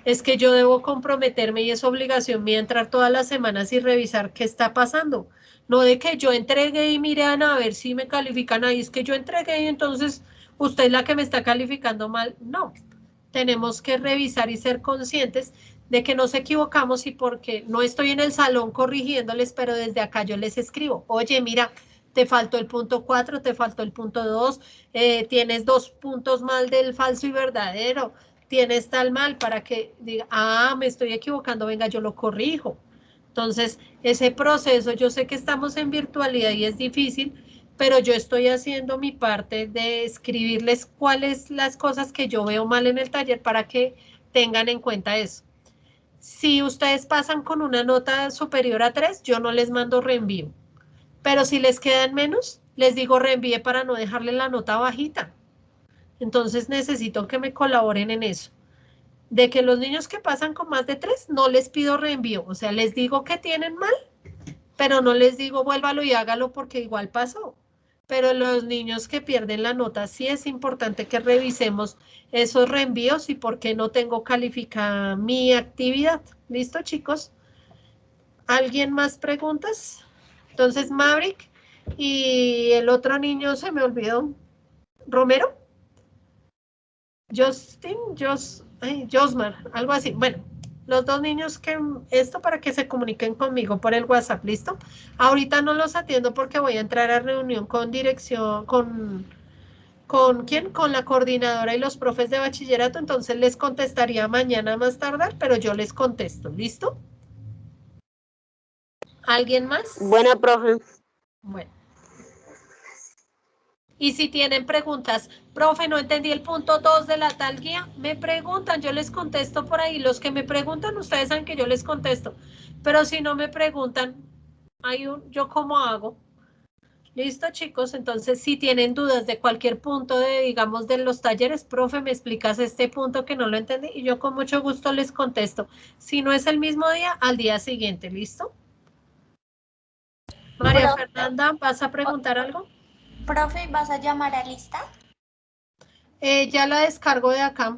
es que yo debo comprometerme y es obligación mía entrar todas las semanas y revisar qué está pasando. No de que yo entregué y miren a ver si me califican ahí, es que yo entregué y entonces usted es la que me está calificando mal. No, tenemos que revisar y ser conscientes de que nos equivocamos y porque no estoy en el salón corrigiéndoles, pero desde acá yo les escribo, oye, mira, te faltó el punto 4, te faltó el punto 2, tienes 2 puntos mal del falso y verdadero, tienes tal mal para que diga, me estoy equivocando, venga, yo lo corrijo. Entonces, ese proceso, yo sé que estamos en virtualidad y es difícil, pero yo estoy haciendo mi parte de escribirles cuáles las cosas que yo veo mal en el taller para que tengan en cuenta eso. Si ustedes pasan con una nota superior a 3, yo no les mando reenvío. Pero si les quedan menos, les digo reenvíe para no dejarle la nota bajita. Entonces necesito que me colaboren en eso. De que los niños que pasan con más de 3, no les pido reenvío. O sea, les digo que tienen mal, pero no les digo vuélvalo y hágalo porque igual pasó. Pero los niños que pierden la nota, sí es importante que revisemos esos reenvíos y por qué no tengo calificada mi actividad. ¿Listo, chicos? ¿Alguien más preguntas? Entonces, Maverick y el otro niño se me olvidó. ¿Romero? Josmar, algo así. Bueno, los dos niños que esto para que se comuniquen conmigo por el WhatsApp, ¿listo? Ahorita no los atiendo porque voy a entrar a reunión con dirección, ¿con quién? Con la coordinadora y los profes de bachillerato, entonces les contestaría mañana más tardar, pero yo les contesto, ¿listo? ¿Alguien más? Buena, profe. Bueno. Y si tienen preguntas, profe, no entendí el punto 2 de la tal guía, me preguntan, yo les contesto por ahí. Los que me preguntan, ustedes saben que yo les contesto. Pero si no me preguntan, ¿yo cómo hago? ¿Listo, chicos? Entonces, si tienen dudas de cualquier punto digamos, de los talleres, profe, me explicas este punto que no lo entendí y yo con mucho gusto les contesto. Si no es el mismo día, al día siguiente, ¿listo? María Fernanda, ¿vas a preguntar algo? Profe, ¿vas a llamar a lista? Ya la descargo de acá.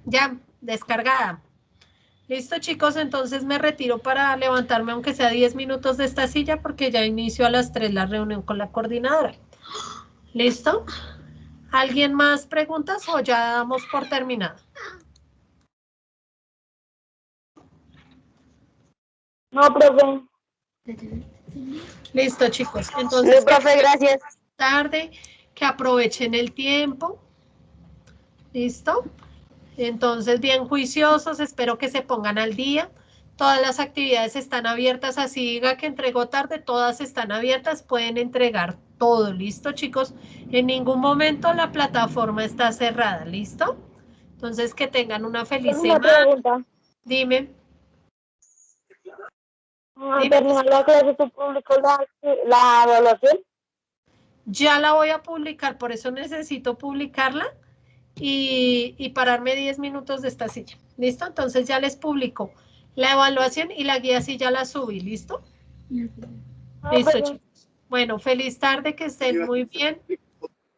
Ya, descargada. Listo, chicos, entonces me retiro para levantarme, aunque sea 10 minutos de esta silla, porque ya inicio a las 3 la reunión con la coordinadora. ¿Listo? ¿Alguien más preguntas o ya damos por terminado? No, profe. Listo, chicos. Entonces, Sí, profe, gracias. Tarde, que aprovechen el tiempo. ¿Listo? Entonces, bien juiciosos, espero que se pongan al día. Todas las actividades están abiertas, así diga que entregó tarde, todas están abiertas, pueden entregar todo. ¿Listo, chicos? En ningún momento la plataforma está cerrada, ¿listo? Entonces, que tengan una feliz Una semana. pregunta. Dime. Al terminar la clase, ¿tú publicó la evaluación? Ya la voy a publicar, por eso necesito publicarla y pararme 10 minutos de esta silla. ¿Listo? Entonces ya les publico la evaluación y la guía sí ya la subí. ¿Listo? Listo, chicos. Bueno, feliz tarde, que estén muy bien.